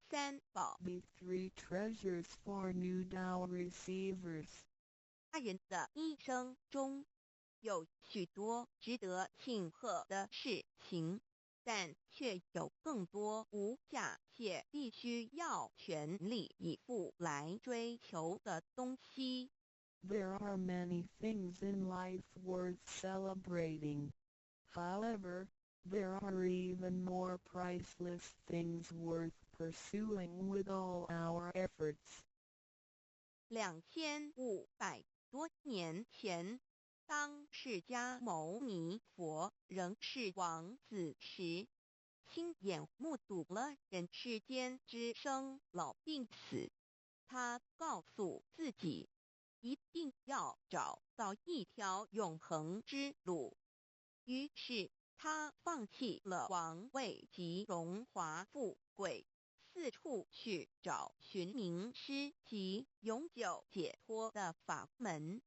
三宝 The three treasures for new Tao receivers. 他人的一生中有许多值得庆贺的事情，但却有更多无价且必须要全力以赴来追求的东西。There are many things in life worth celebrating. However, there are even more priceless things worth pursuing with all our efforts. 2500多年前，当释迦牟尼佛仍是王子时，亲眼目睹了人世间之生老病死。他告诉自己，一定要找到一条永恒之路。于是他放弃了王位及荣华富贵，四处去找寻名师及永久解脱的法门。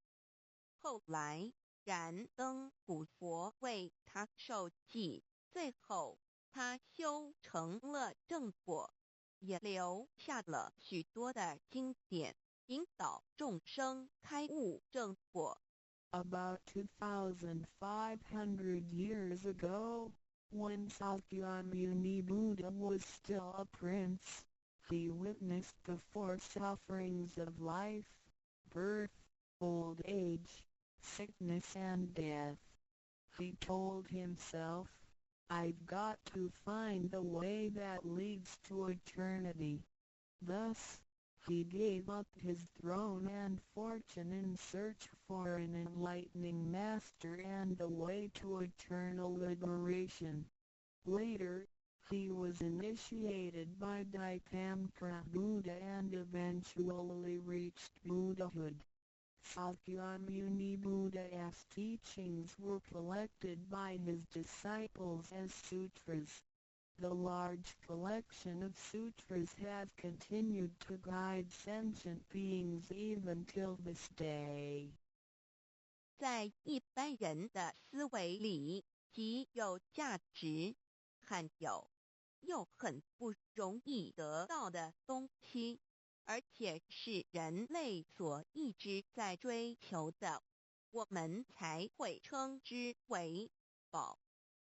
后来燃灯古佛为他受记，最后他修成了正果，也留下了许多的经典，引导众生开悟正果。About 2,500 years ago, when Sakyamuni Buddha was still a prince, he witnessed the four sufferings of life: birth, old age, sickness and death. He told himself, "I've got to find the way that leads to eternity." Thus, he gave up his throne and fortune in search for an enlightening master and a way to eternal liberation. Later, he was initiated by Dipamkara Buddha and eventually reached Buddhahood. Sakyamuni Buddha's teachings were collected by his disciples as sutras. The large collection of sutras have continued to guide sentient beings even till this day. 在一般人的思维里，极有价值、罕有又很不容易得到的东西，而且是人类所一直在追求的，我们才会称之为宝。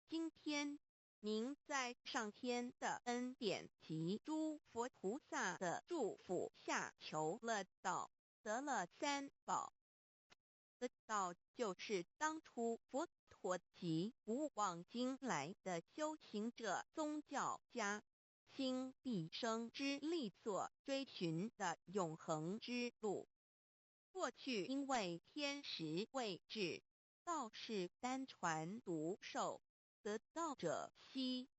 今天您在上天的恩典及诸佛菩萨的祝福下求了道，得了三宝。的道就是当初佛陀及古往今来的修行者、宗教家倾毕生之力所追寻的永恒之路。过去因为天时未至，道是单传独授，得道者稀，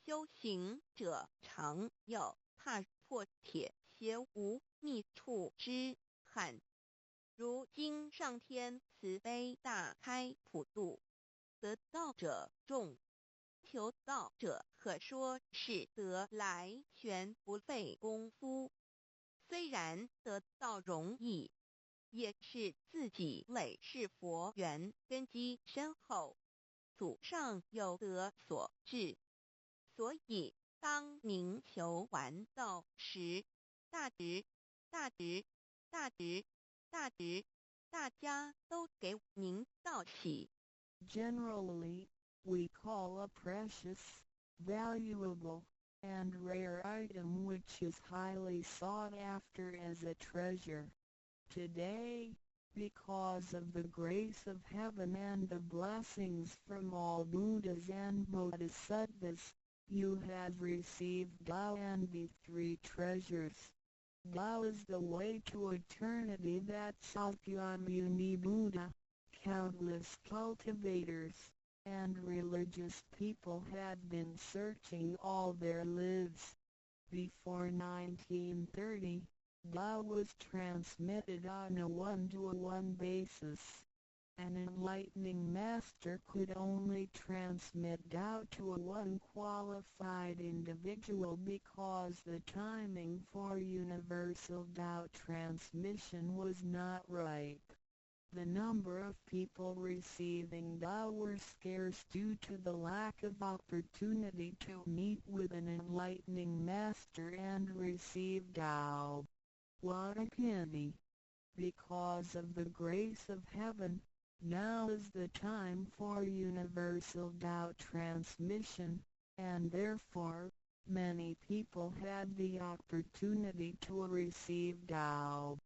修行者常有，踏破铁鞋无觅处之憾。如今上天慈悲大开普渡，得道者众，求道者可说是得来全不费功夫。虽然得道容易，也是自己累世佛缘根基深厚，祖上有德所致。所以当您求完道时，大直、大直、大直、大直，大家都给您道喜。Generally, we call a precious, valuable, and rare item which is highly sought after as a treasure. Today, because of the grace of heaven and the blessings from all Buddhas and Bodhisattvas, you have received Tao and the three treasures. Tao is the way to eternity that Sakyamuni Buddha, countless cultivators, and religious people have been searching all their lives. Before 1930, Tao was transmitted on a one-to-one basis. An enlightening master could only transmit Tao to a one qualified individual because the timing for universal Tao transmission was not ripe. The number of people receiving Tao were scarce due to the lack of opportunity to meet with an enlightening master and receive Tao. What a pity! Because of the grace of heaven, now is the time for universal Tao transmission, and therefore, many people had the opportunity to receive Tao.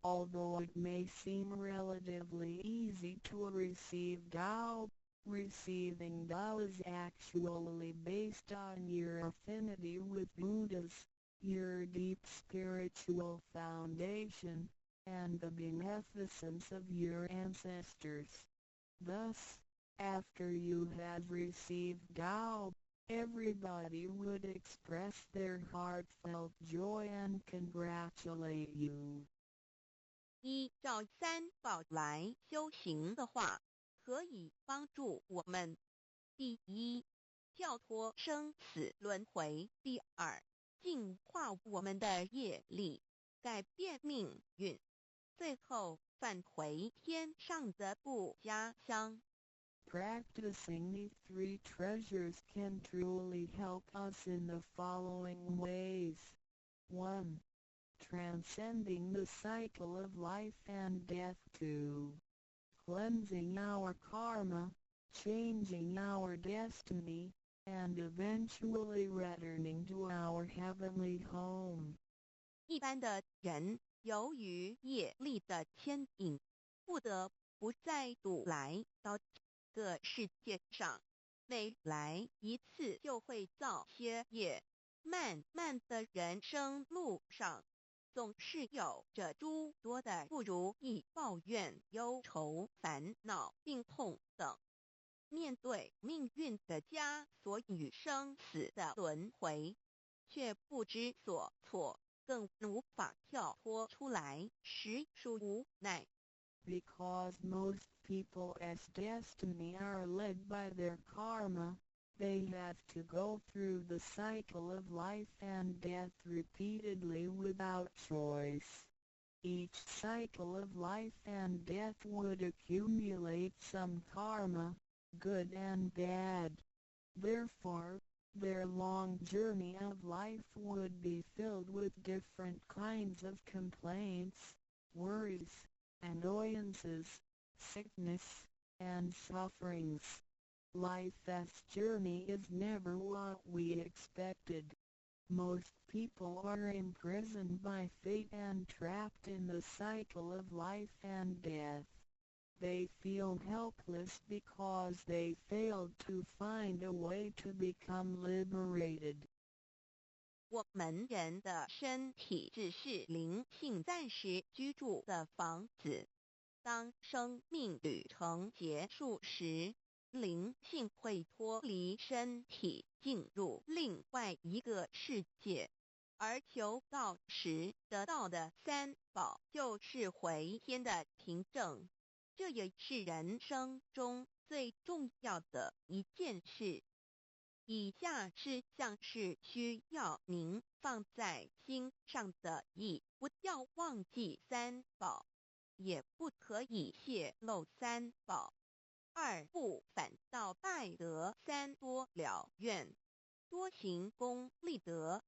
Although it may seem relatively easy to receive Tao, receiving Tao is actually based on your affinity with Buddhas, your deep spiritual foundation, and the beneficence of your ancestors. Thus, after you have received Tao, everybody would express their heartfelt joy and congratulate you. 依照三宝来修行的话，可以帮助我们：第一，跳脱生死轮回；第二，净化我们的业力，改变命运；最后返回天上的不家乡。Practicing these three treasures can truly help us in the following ways. 1. Transcending the cycle of life and death. 2. Cleansing our karma, changing our destiny, and eventually returning to our heavenly home. 一般的人由于业力的牵引，不得不再度来到这个世界上，每来一次就会造些业，漫漫的人生路上，总是有着诸多的不如意、抱怨、忧愁、烦恼、病痛等。面对命运的枷锁与生死的轮回，却不知所措，更无法跳脱出来，实属无奈。Because most people as destiny are led by their karma, they have to go through the cycle of life and death repeatedly without choice. Each cycle of life and death would accumulate some karma, good and bad. Therefore, their long journey of life would be filled with different kinds of complaints, worries, annoyances, sickness, and sufferings. Life's journey is never what we expected. Most people are imprisoned by fate and trapped in the cycle of life and death. They feel helpless because they failed to find a way to become liberated. 我们人的身体只是灵性暂时居住的房子，当生命旅程结束时，灵性会脱离身体，进入另外一个世界。而求道时得到的三宝就是回天的凭证，这也是人生中最重要的一件事。以下是像是需要您放在心上的意，不要忘记三宝，也不可以泄露三宝。二不反倒败德，三多了愿，多行功立德，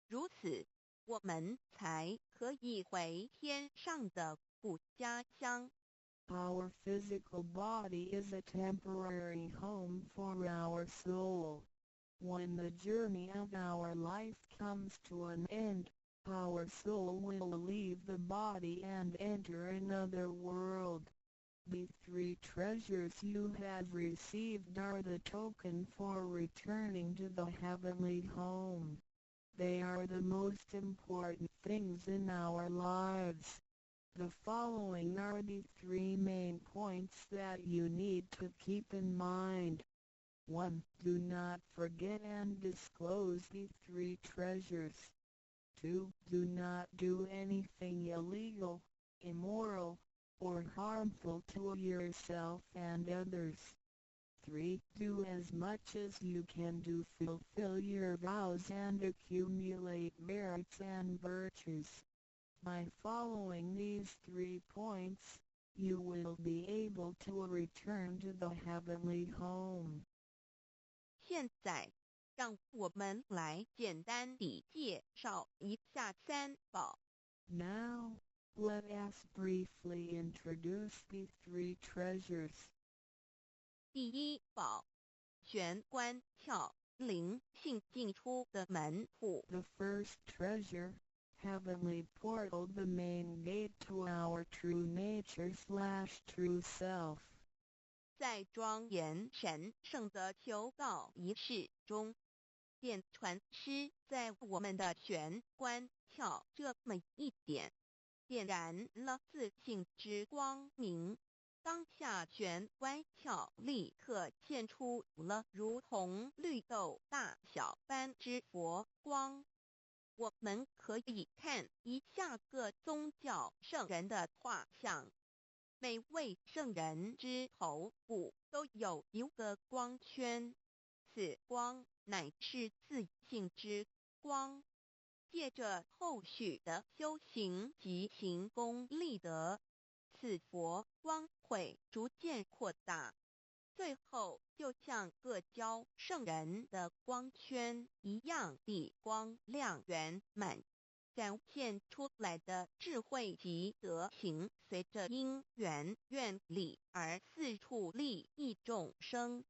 如此我们才可以回天上的故家乡。Our physical body is a temporary home for our soul. When the journey of our life comes to an end, our soul will leave the body and enter another world. The three treasures you have received are the token for returning to the heavenly home. They are the most important things in our lives. The following are the three main points that you need to keep in mind. 1. Do not forget and disclose the three treasures. 2. Do not do anything illegal, immoral, or harmful to yourself and others. 3. Do as much as you can to fulfill your vows and accumulate merits and virtues. By following these 3 points, you will be able to return to the heavenly home. 现在，让我们来简单地介绍一下三宝。Now, let us briefly introduce the three treasures. 第一宝，玄关窍，灵性进出的门户。The first treasure, heavenly portal, the main gate to our true nature/true self. 在庄严神圣的求告仪式中，电传师在我们的玄关窍这么一点，点燃了自信之光明。当下玄关窍立刻现出了如同绿豆大小般之佛光。我们可以看一下各宗教圣人的画像，每位圣人之头部都有一个光圈，此光乃是自信之光。借着后续的修行及行功立德，此佛光会逐渐扩大，最后就像各教圣人的光圈一样地光亮圆满，展现出来的智慧及德行，随着因缘愿力而四处利益众生。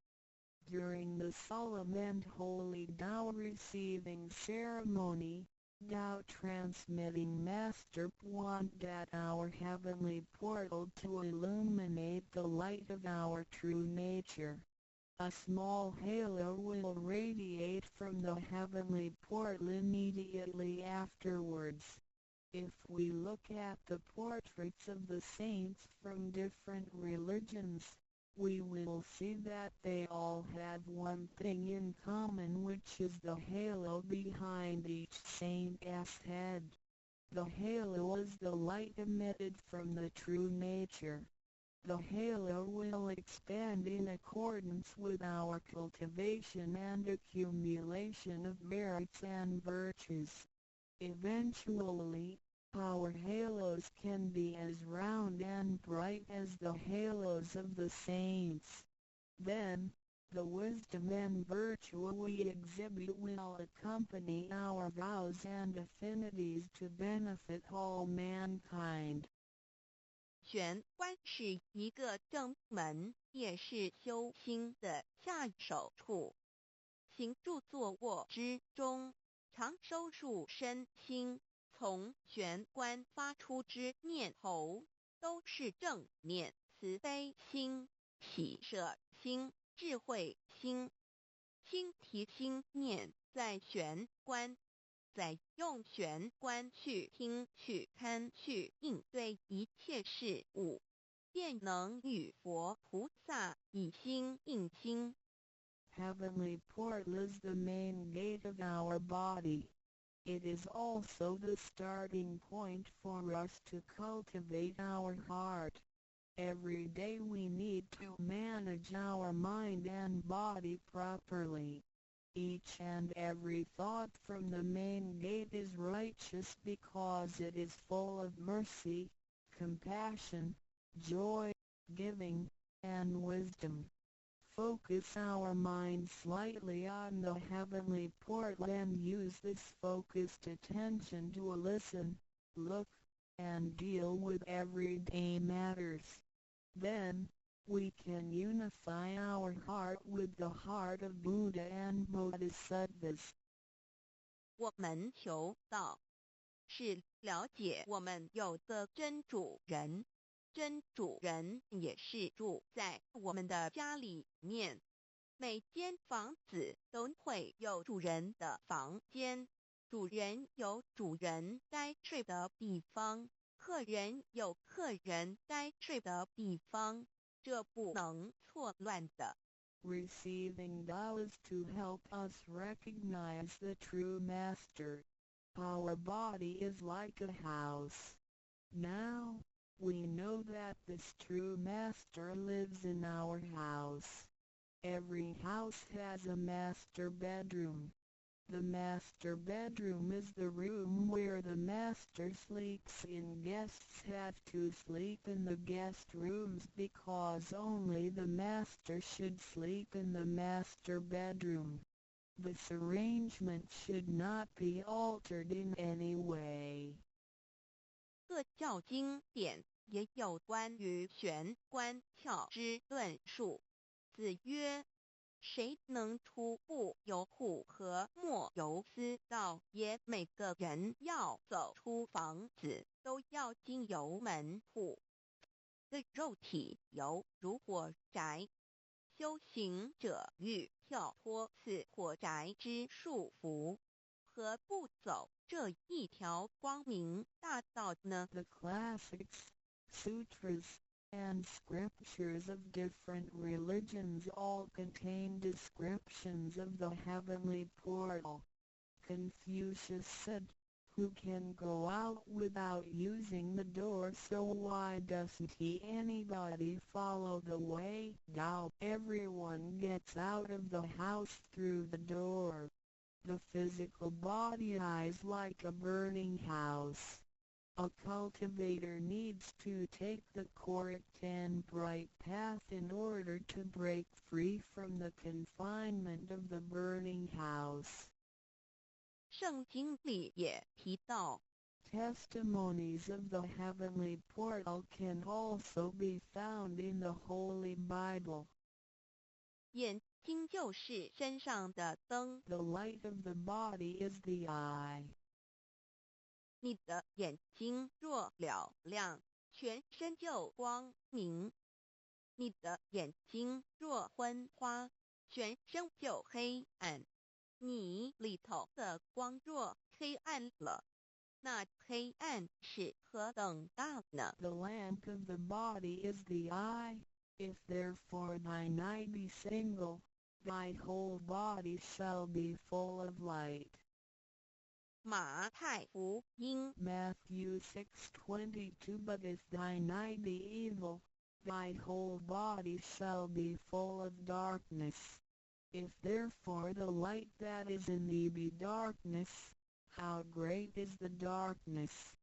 During the solemn and holy Tao receiving ceremony, Tao transmitting Master wanted our heavenly portal to illuminate the light of our true nature. A small halo will radiate from the heavenly portal immediately afterwards. If we look at the portraits of the saints from different religions, we will see that they all had one thing in common, which is the halo behind each saint's head. The halo is the light emitted from the true nature. The halo will expand in accordance with our cultivation and accumulation of merits and virtues. Eventually, our halos can be as round and bright as the halos of the saints. Then, the wisdom and virtue we exhibit will accompany our vows and affinities to benefit all mankind. 玄关是一个正门，也是修心的下手处。行住坐卧之中，常收束身心，从玄关发出之念头，都是正念、慈悲心、喜舍心、智慧心。心提心念在玄关，再用玄关去听、去看、去应对一切事物，便能与佛菩萨以心应心。Heavenly portal is the main gate of our body. It is also the starting point for us to cultivate our heart. Every day we need to manage our mind and body properly. Each and every thought from the main gate is righteous because it is full of mercy, compassion, joy, giving, and wisdom. Focus our mind slightly on the heavenly portal and use this focused attention to listen, look, and deal with everyday matters. Then, we can unify our heart with the heart of Buddha and Bodhisattvas. 我们求道，是了解我们有个真主人，真主人也是住在我们的家里面。每间房子都会有主人的房间，主人有主人该睡的地方，客人有客人该睡的地方，这不能错乱的。Receiving Tao is to help us recognize the true Master. Our body is like a house. Now, we know that this true Master lives in our house. Every house has a master bedroom. The master bedroom is the room where the master sleeps in. Guests have to sleep in the guest rooms because only the master should sleep in the master bedroom. This arrangement should not be altered in any way. 各教经典也有关于玄关窍之论述。子曰：谁能出不由户和莫由私道也？每个人要走出房子，都要经由门户。的肉体犹如火宅，修行者欲跳脱此火宅之束缚，何不走这一条光明大道呢？ The classics, sutras, and scriptures of different religions all contain descriptions of the heavenly portal. Confucius said, "Who can go out without using the door? So why doesn't anybody follow the way? Now everyone gets out of the house through the door." The physical body is like a burning house. A cultivator needs to take the correct and bright path in order to break free from the confinement of the burning house. 圣经里也提到， Testimonies of the heavenly portal can also be found in the Holy Bible. 眼睛就是身上的灯， The light of the body is the eye. 你的眼睛若了亮，全身就光明；你的眼睛若昏花，全身就黑暗。你里头的光若黑暗了，那黑暗是何等大呢？ The lamp of the body is the eye. If therefore thine eye be single, thy whole body shall be full of light. 马太福音 Matthew 6:22 But if thine eye be evil, thy whole body shall be full of darkness. If therefore the light that is in thee be darkness, how great is the darkness?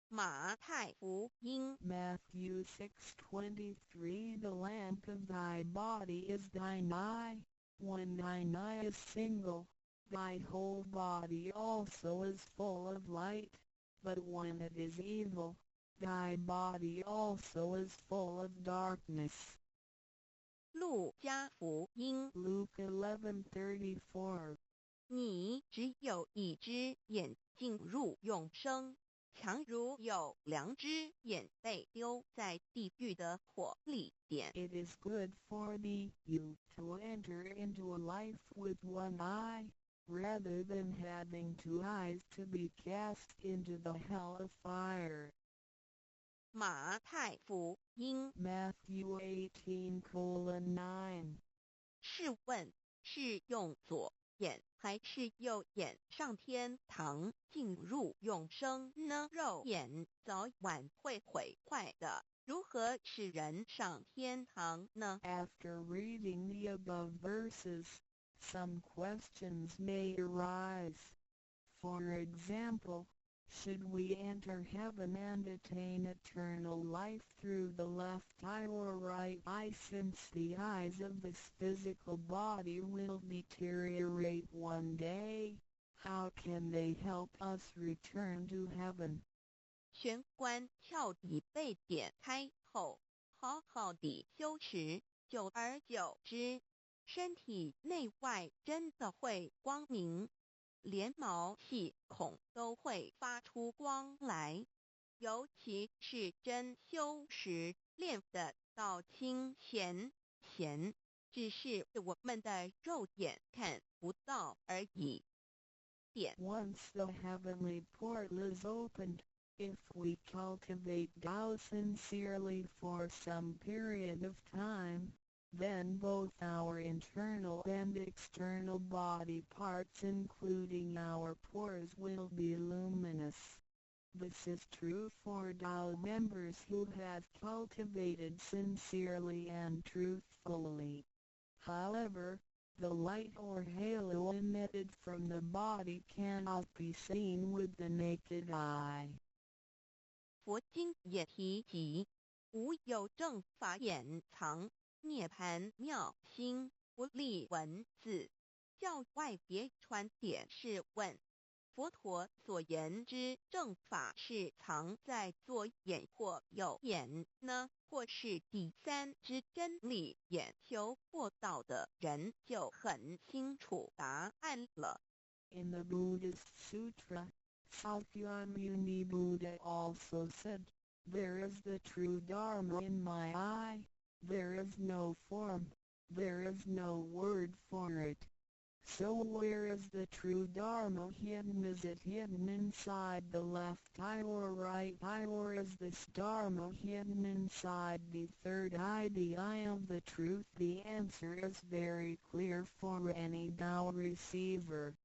马太福音 Matthew 6:23 The lamp of thy body is thine eye. When thine eye is single, thy whole body also is full of light. But when it is evil, thy body also is full of darkness. 路加福音 Luke 11:34你只有一只眼进入永生，强如有两只眼被丢在地狱的火里点。 It is good for thee, you, to enter into a life with one eye, rather than having two eyes to be cast into the hell of fire. 马太福音 Matthew 18:9试问是用左眼还是右眼上天堂进入永生呢？肉眼早晚会毁坏的，如何使人上天堂呢？ After reading the above verses, some questions may arise. For example, should we enter heaven and attain eternal life through the left eye or right eye, since the eyes of this physical body will deteriorate one day? How can they help us return to heaven? 玄关窍已被点开后，好好地修持，久而久之，身体内外真的会光明，连毛细孔都会发出光来。尤其是真修持练得到清闲，只是我们的肉眼看不到而已。点 Once the heavenly portal is opened, if we cultivate Tao sincerely for some period of time, then both our internal and external body parts including our pores will be luminous. This is true for Tao members who have cultivated sincerely and truthfully. However, The light or halo emitted from the body cannot be seen with the naked eye. 佛经也提及，无有正法掩藏，涅盘妙心，不立文字，教外别传点是问。佛陀所言之正法是藏在左眼或右眼呢，或是第三之真理眼？求过道的人就很清楚答案了。In the Buddhist Sutra, Sakyamuni Buddha also said, "There is the true Dharma in my eye, there is no form, there is no word for it. So where is the true Dharma hidden? Is it hidden inside the left eye or right eye, or is this Dharma hidden inside the third eye, the eye of the truth?" The answer is very clear for any Tao receiver.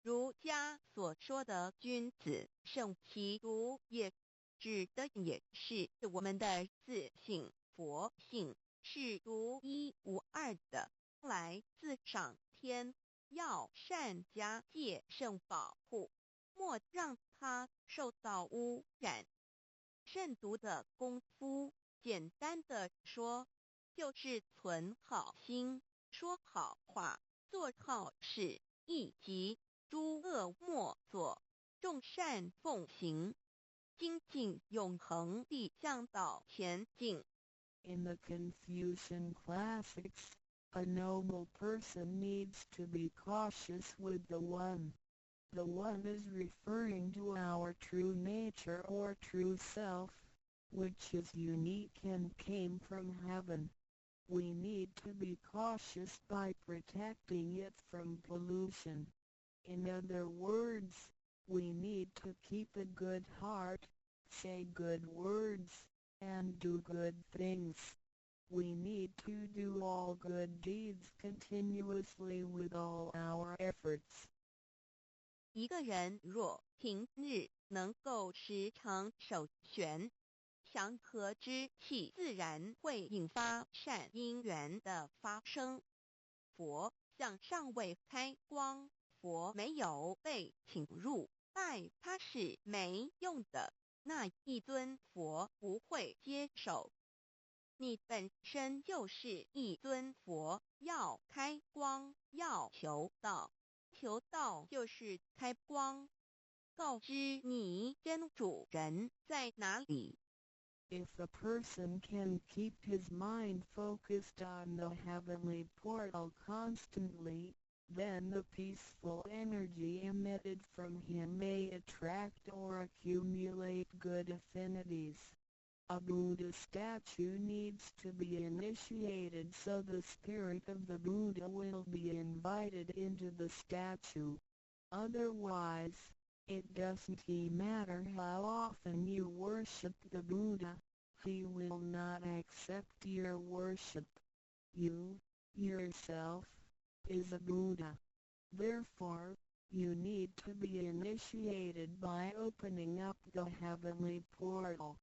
儒家所说的君子圣其儒也，指的也是我们的自性佛性，是独一无二的，来自上天，要善加戒慎保护，莫让它受到污染。慎独的功夫，简单的说，就是存好心，说好话，做好事，以及诸恶莫作，众善奉行，精进永恒地向导前进。In the Confucian classics, a noble person needs to be cautious with the One. The One is referring to our true nature or true self, which is unique and came from heaven. We need to be cautious by protecting it from pollution. In other words, we need to keep a good heart, say good words, and do good things. We need to do all good deeds continuously with all our efforts. 一个人若平日能够时常守玄，祥和之气自然会引发善因缘的发生。佛像尚未开光，佛没有被请入，拜他是没用的，那一尊佛不会接受。你本身就是一尊佛，要开光，要求道，求道就是开光，告知你真主人在哪里。If a person can keep his mind focused on the heavenly portal constantly, then the peaceful energy emitted from him may attract or accumulate good affinities. A Buddha statue needs to be initiated so the spirit of the Buddha will be invited into the statue. Otherwise, it doesn't matter how often you worship the Buddha, he will not accept your worship. You, yourself, is a Buddha. Therefore, you need to be initiated by opening up the heavenly portal.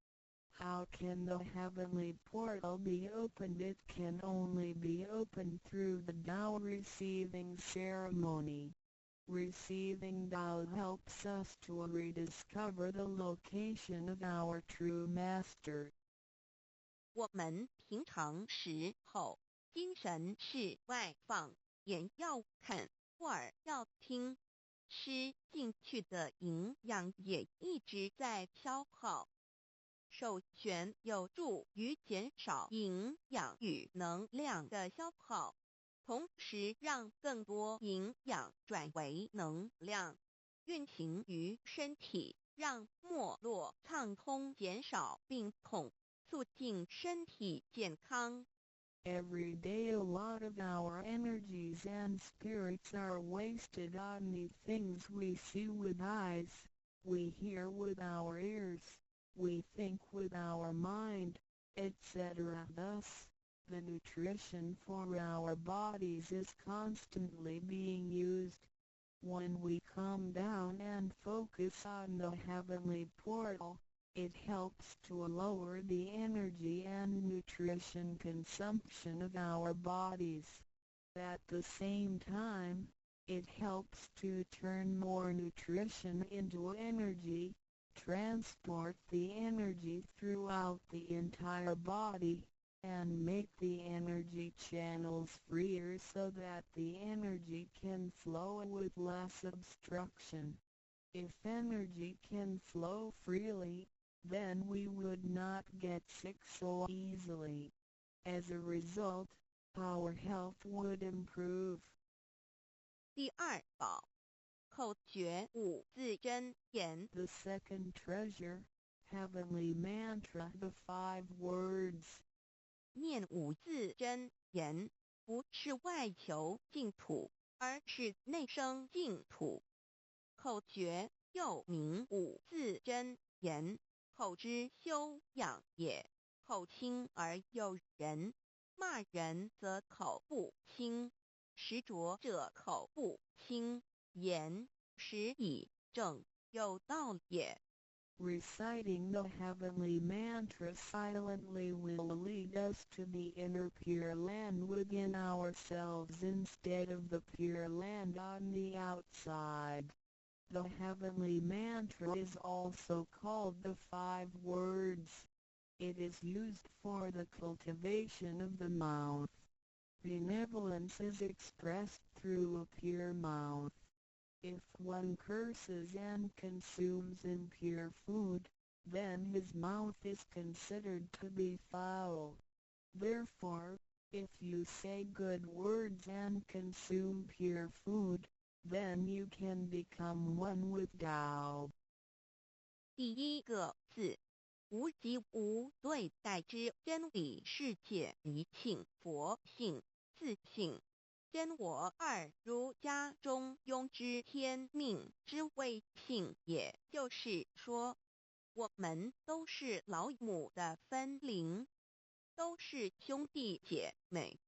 How can the heavenly portal be opened? It can only be opened through the Tao receiving ceremony. Receiving Tao helps us to rediscover the location of our true master. 我们平常时候，精神是外放，眼要看，耳要听，吃进去的营养也一直在消耗。守玄有助于减少营养与能量的消耗，同时让更多营养转为能量，运行于身体，让脉络畅通，减少病痛，促进身体健康。Every day a lot of our energies and spirits are wasted on the things we see with eyes, we hear with our ears, we think with our mind, etc. Thus, the nutrition for our bodies is constantly being used. When we come down and focus on the heavenly portal, it helps to lower the energy and nutrition consumption of our bodies. At the same time, it helps to turn more nutrition into energy, transport the energy throughout the entire body, and make the energy channels freer so that the energy can flow with less obstruction. If energy can flow freely, then we would not get sick so easily. As a result, our health would improve. 第二宝，口诀五字真言。 The second treasure, heavenly mantra, the 5 words. 念五字真言，不是外求净土，而是内生净土。口诀又名五字真言，口之修养也。口轻而诱人，骂人则口不轻，实着者口不轻，言实以正，有道也。 Reciting the heavenly mantra silently will lead us to the inner Pure Land within ourselves instead of the Pure Land on the outside. The heavenly mantra is also called the 5 words. It is used for the cultivation of the mouth. Benevolence is expressed through a pure mouth. If one curses and consumes impure food, then his mouth is considered to be foul. Therefore, if you say good words and consume pure food, then you can become one with Tao. 第一个字，无即无对待之真理世界离庆佛性自性真我二儒家中庸之天命之谓性，也就是说，我们都是老母的分灵，都是兄弟姐妹。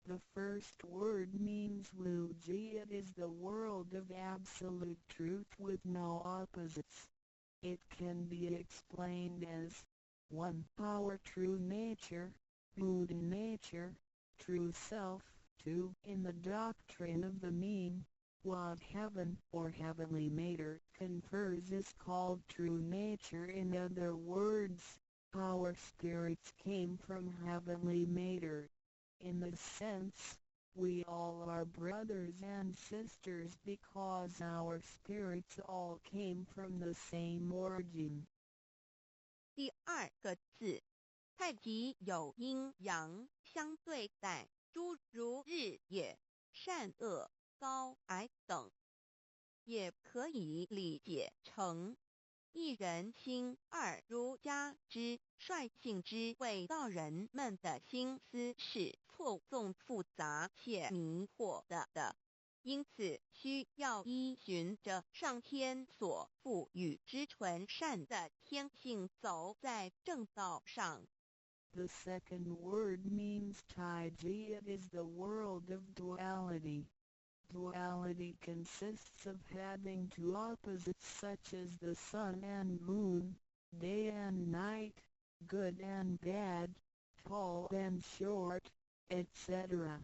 The first word means Wuji. It is the world of absolute truth with no opposites. It can be explained as 1. Our true nature, Buddha nature, true self. 2. In the doctrine of the mean, what heaven or heavenly matter confers is called true nature. In other words, our spirits came from heavenly matter. In this sense, we all are brothers and sisters because our spirits all came from the same origin. 第二个字，太极有阴阳相对待，诸如日也，善恶高矮等，也可以理解成一人心二儒家之率性之谓道人们的心思是错综复杂且迷惑的，因此需要依循着上天所赋予之纯善的天性走在正道上。 The second word means Taiji. It is the world of duality. Duality consists of having 2 opposites such as the sun and moon, day and night, good and bad, tall and short, etc.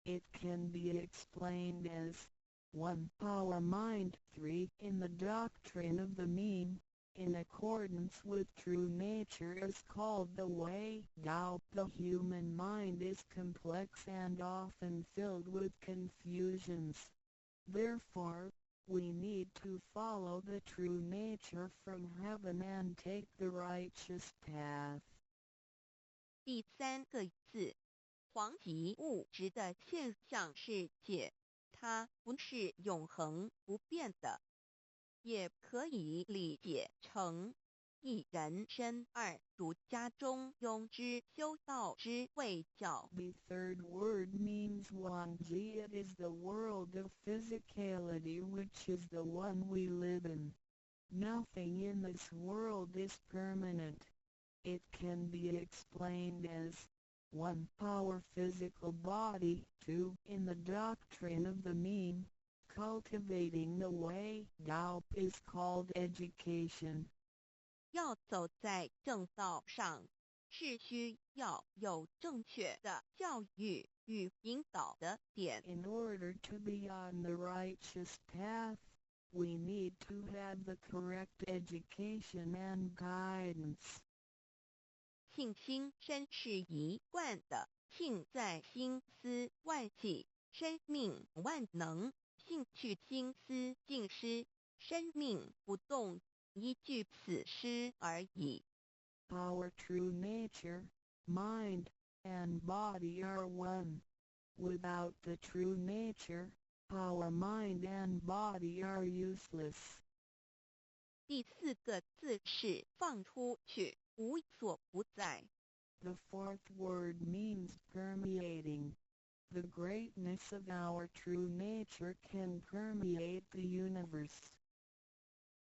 It can be explained as 1. Our mind. 3. In the doctrine of the mean, in accordance with true nature is called the way Tao. The human mind is complex and often filled with confusions. Therefore, we need to follow the true nature from heaven and take the righteous path. 第三个字，黄极物质的现象世界，它不是永恒不变的，也可以理解成一人身二儒家中庸之修道之谓教。 The third word means Wanji. It is the world of physicality, which is the one we live in. Nothing in this world is permanent. It can be explained as 1. Our physical body. 2. In the doctrine of the mean, cultivating the way Tao is called education. 要走在正道上，是需要有正确的教育与引导的点。 In order to be on the righteous path, we need to have the correct education and guidance. 信心身是一贯的，信在心思万系，生命万能；信去心思尽失，生命不动，一具死尸而已。 Our true nature, mind, and body are one. Without the true nature, our mind and body are useless. 第四个字是放出去，无所不在。 The fourth word means permeating. The greatness of our true nature can permeate the universe.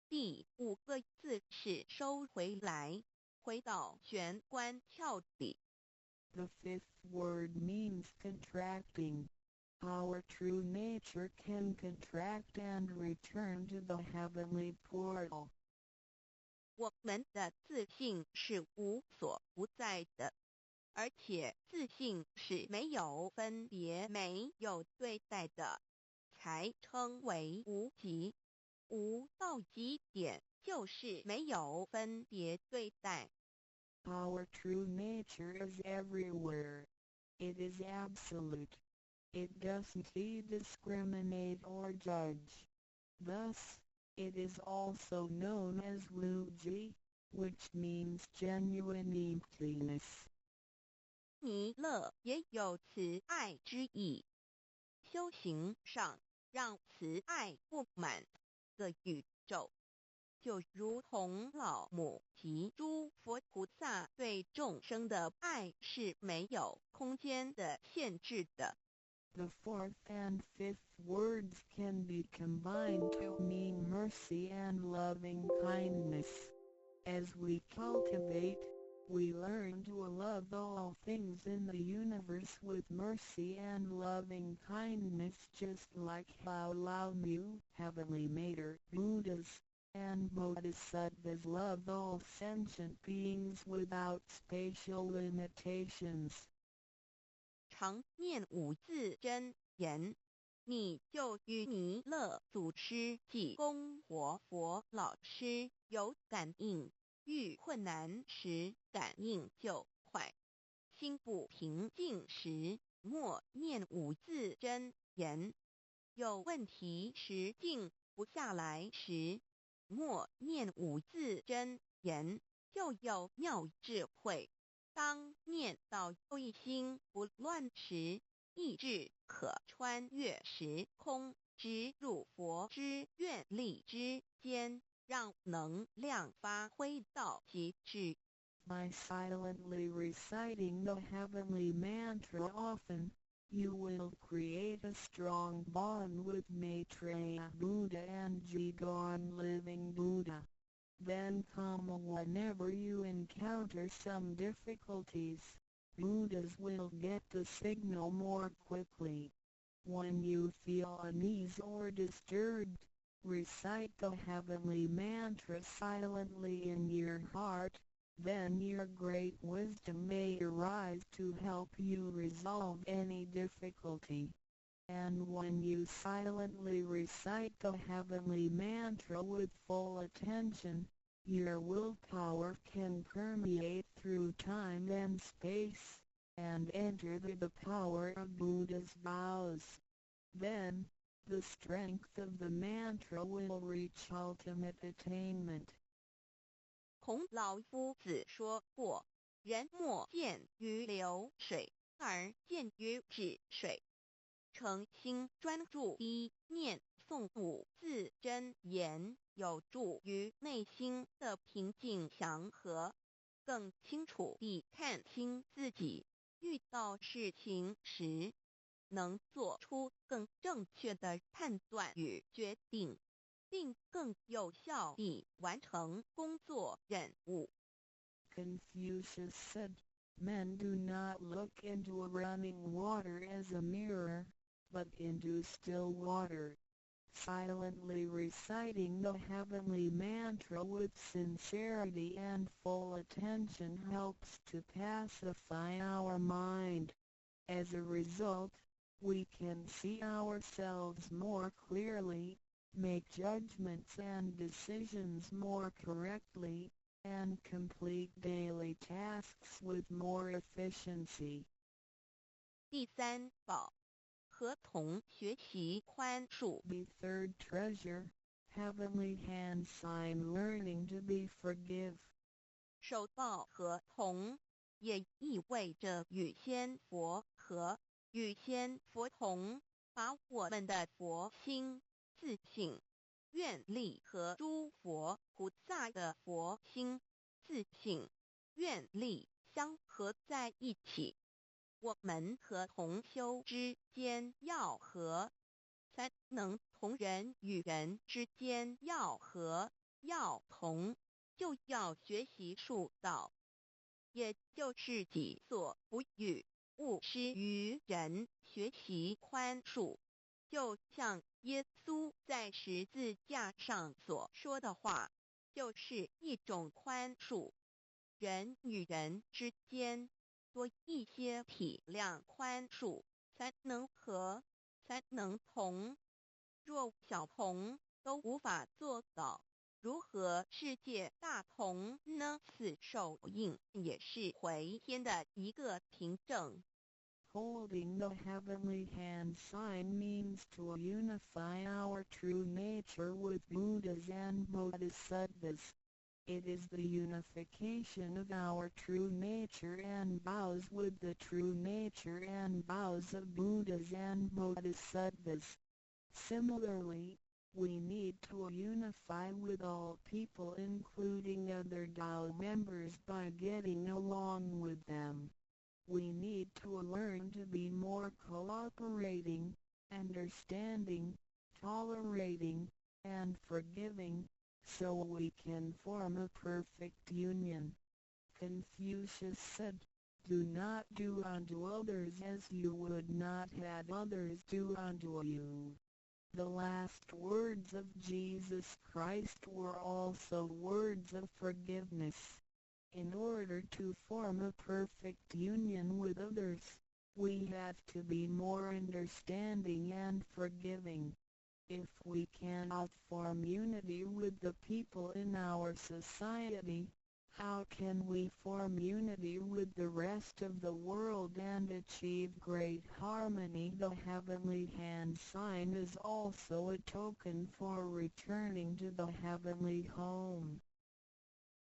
第五个字是收回来，回到玄关窍里。 The fifth word means contracting. Our true nature can contract and return to the heavenly portal. 我们的自信是无所不在的，而且自信是没有分别、没有对待的，才称为无极。无到极点，就是没有分别对待。 Our true nature is everywhere. It is absolute. It doesn't discriminate or judge. Thus, it is also known as Wuji, which means genuine emptiness. 弥勒也有慈爱之意，修行上让慈爱布满个宇宙，就如同老母及诸佛菩萨对众生的爱是没有空间的限制的。 The fourth and fifth words can be combined to mean mercy and loving kindness. As we cultivate, we learn to love all things in the universe with mercy and loving kindness, just like how Lao Mu, Heavenly Mater, Buddhas, and Bodhisattvas love all sentient beings without spatial limitations. 常念五字真言，你就与弥勒祖师及供活佛老师有感应，遇困难时感应就快，心不平静时默念五字真言，有问题时静不下来时默念五字真言，就有妙智慧。 当念到一心不乱时，意志可穿越时空，直入佛之愿力之间，让能量发挥到极致。 By silently reciting the heavenly mantra often, you will create a strong bond with Maitreya Buddha and Jigong Living Buddha. Then come whenever you encounter some difficulties, Buddhas will get the signal more quickly. When you feel unease or disturbed, recite the heavenly mantra silently in your heart, then your great wisdom may arise to help you resolve any difficulty. And when you silently recite the heavenly mantra with full attention, your willpower can permeate through time and space, and enter the power of Buddha's vows. Then, the strength of the mantra will reach ultimate attainment. 孔老夫子说过：“人莫见于流水，而见于止水。”诚心专注一念诵五字真言，有助于内心的平静祥和，更清楚地看清自己。遇到事情时，能做出更正确的判断与决定，并更有效地完成工作任务。 Confucius said, "Men do not look into running water as a mirror, but into still water. Silently reciting the heavenly mantra with sincerity and full attention helps to pacify our mind. As a result, we can see ourselves more clearly, make judgments and decisions more correctly, and complete daily tasks with more efficiency. 第三宝，合同学习宽恕。 The third treasure, heavenly hand sign learning to be forgive. 受报合同也意味着与仙佛合，与仙佛同，把我们的佛心、自信、愿力和诸佛菩萨的佛心、自信、愿力相合在一起。我们和同修之间要和，才能同人与人之间要和要同，就要学习术道，也就是己所不欲，勿施于人，学习宽恕。就像耶稣在十字架上所说的话，就是一种宽恕。人与人之间多一些体谅宽恕，才能和，才能同。若小同都无法做到，如何世界大同呢？此手印也是回天的一个凭证。Holding the heavenly hand sign means to unify our true nature with Buddhas and Bodhisattvas. It is the unification of our true nature and vows with the true nature and vows of Buddhas and Bodhisattvas. Similarly, we need to unify with all people including other Tao members by getting along with them. We need to learn to be more cooperating, understanding, tolerating, and forgiving, so we can form a perfect union. Confucius said, "Do not do unto others as you would not have others do unto you." The last words of Jesus Christ were also words of forgiveness. In order to form a perfect union with others, we have to be more understanding and forgiving. If we cannot form unity with the people in our society, how can we form unity with the rest of the world and achieve great harmony? The heavenly hand sign is also a token for returning to the heavenly home.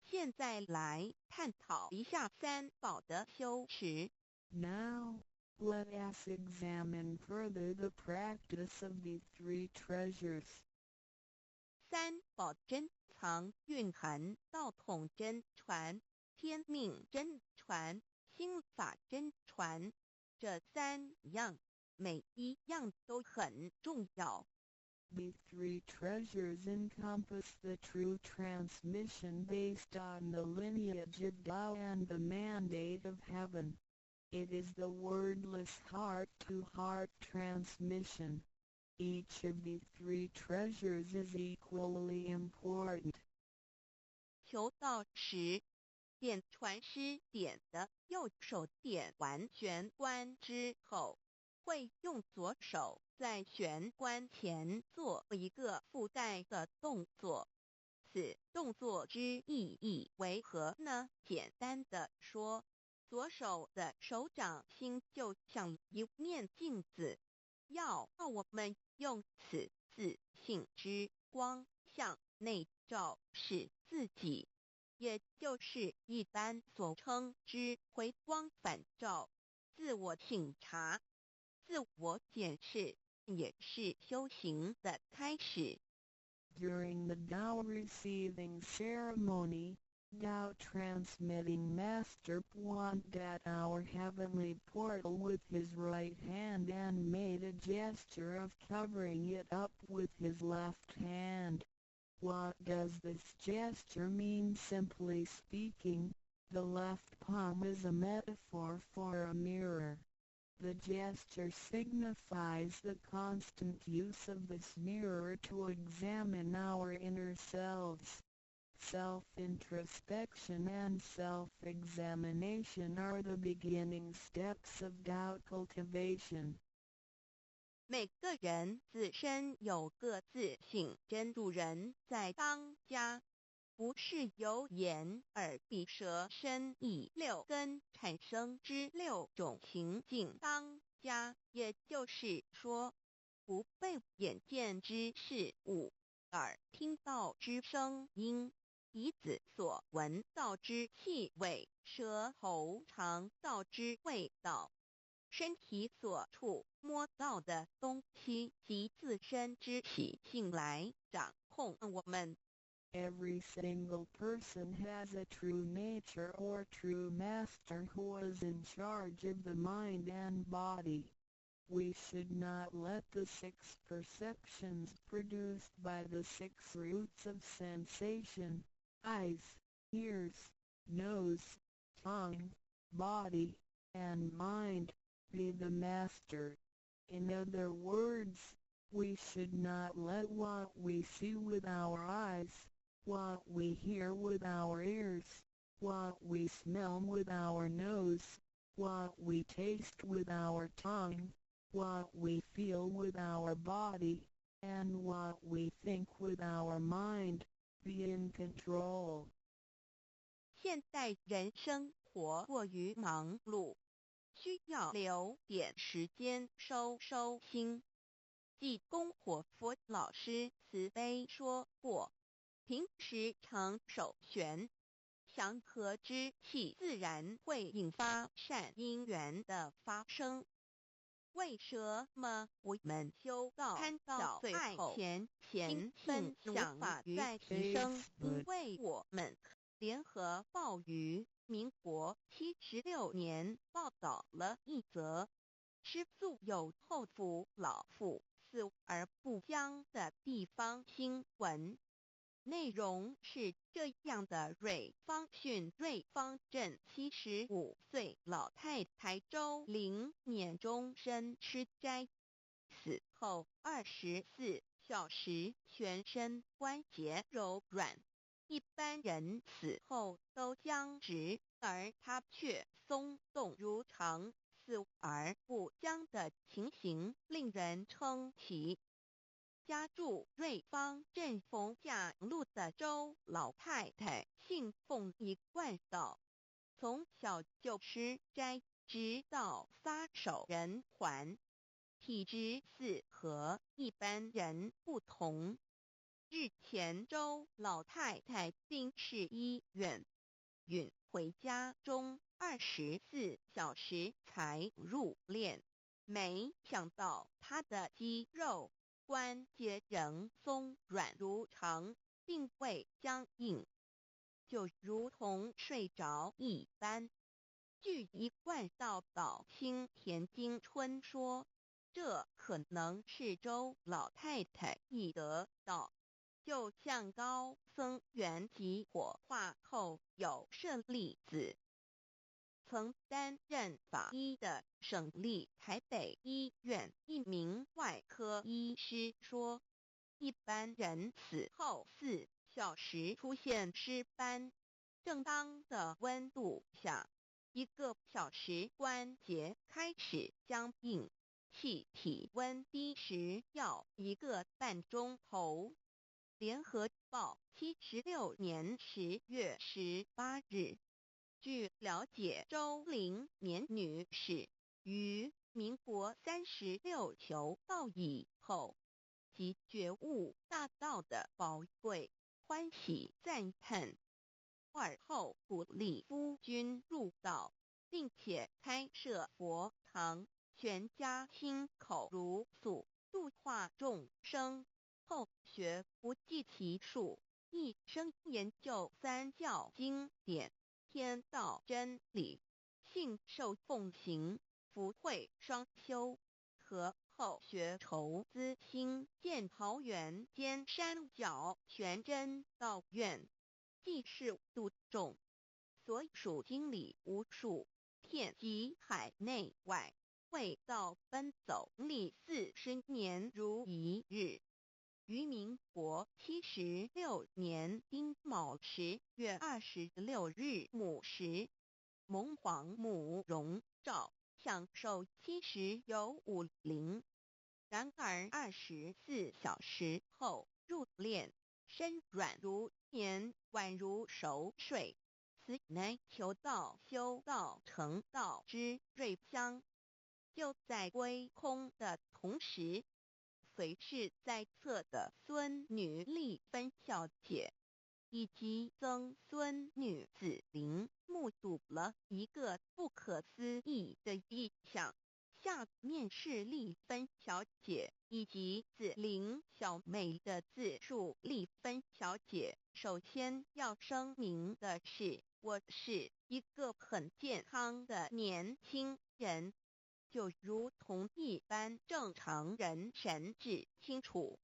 现在来探讨一下三宝的修持。 Now, let us examine further the practice of the three treasures. 三宝珍藏蕴含道统真传、天命真传、心法真传，这三样每一样都很重要。The three treasures encompass the true transmission based on the lineage of Tao and the mandate of heaven. It is the wordless heart-to-heart transmission. Each of the three treasures is equally important. 求道时，点传师点的右手点完玄关之后，会用左手在玄关前做一个附带的动作。此动作之意义为何呢？简单的说，左手的手掌心就像一面镜子，要我们用此自信之光向内照视自己，也就是一般所称之回光返照，自我省察、自我检视，也是修行的开始。During the Tao receiving ceremony, Tao transmitting Master pointed at our heavenly portal with his right hand and made a gesture of covering it up with his left hand. What does this gesture mean? Simply speaking, the left palm is a metaphor for a mirror. The gesture signifies the constant use of this mirror to examine our inner selves. Self-introspection and self-examination are the beginning steps of doubt cultivation. 每个人自身有各自性，真主人在当家，不是由眼、耳、鼻、舌、身、意六根产生之六种情境当家，也就是说，不被眼见之事物、耳听到之声音、鼻子所闻到之气味、舌头尝到之味道、身体所触摸到的东西及自身之习性来掌控我们。Every single person has a true nature or true master who is in charge of the mind and body. We should not let the 6 perceptions produced by the 6 roots of sensation, eyes, ears, nose, tongue, body, and mind, be the master. In other words, we should not let what we see with our eyes, what we hear with our ears, what we smell with our nose, what we taste with our tongue, what we feel with our body, and what we think with our mind, be in control. 现代人生活过于忙碌，需要留点时间收心。济公活佛老师慈悲说过，平时常手悬，祥和之气自然会引发善因缘的发生。为什么我们修道看到最后心分享法在提升？因为我们联合报于民国76年报道了一则吃素有后福老妇死而不僵的地方新闻。内容是这样的：瑞芳郡瑞芳镇75岁老太太周玲年终身吃斋，死后24小时全身关节柔软。一般人死后都僵直，而她却松动如常，死而不僵的情形令人称奇。家住瑞芳镇逢甲路的周老太太信奉一贯道，从小就吃斋，直到撒手人寰，体质似和一般人不同。日前周老太太病逝医院，允回家中24小时才入殓，没想到她的肌肉关节仍松软如常，并未僵硬，就如同睡着一般。据一贯道导青田金春说，这可能是周老太太已得道，就像高僧圆寂火化后有舍利子。曾担任法医的省立台北医院一名外科医师说，一般人死后4小时出现尸斑，正当的温度下，1个小时关节开始僵硬，气体温低时要1个半钟头。联合报76年10月18日。据了解，周玲年女士于民国36求道以后，即觉悟大道的宝贵，欢喜赞叹，而后鼓励夫君入道，并且开设佛堂，全家亲口如诉，度化众生。后学不计其数，一生研究三教经典、天道真理，信受奉行，福慧双修，和后学筹资兴建桃园尖山脚全真道院，济世度众，所属经理无数，遍及海内外。未到奔走历40年如一日。于民国76年丁卯10月26日午时，蒙皇母荣诏享受70有5龄。然而24小时后入殓，身软如棉，宛如熟睡。此乃求道修道成道之瑞香。就在归空的同时，随侍在侧的孙女丽芬小姐以及曾孙女子玲目睹了一个不可思议的异象。下面是丽芬小姐以及子玲小妹的自述。丽芬小姐，首先要声明的是，我是一个很健康的年轻人，就如同一般正常人神志清楚。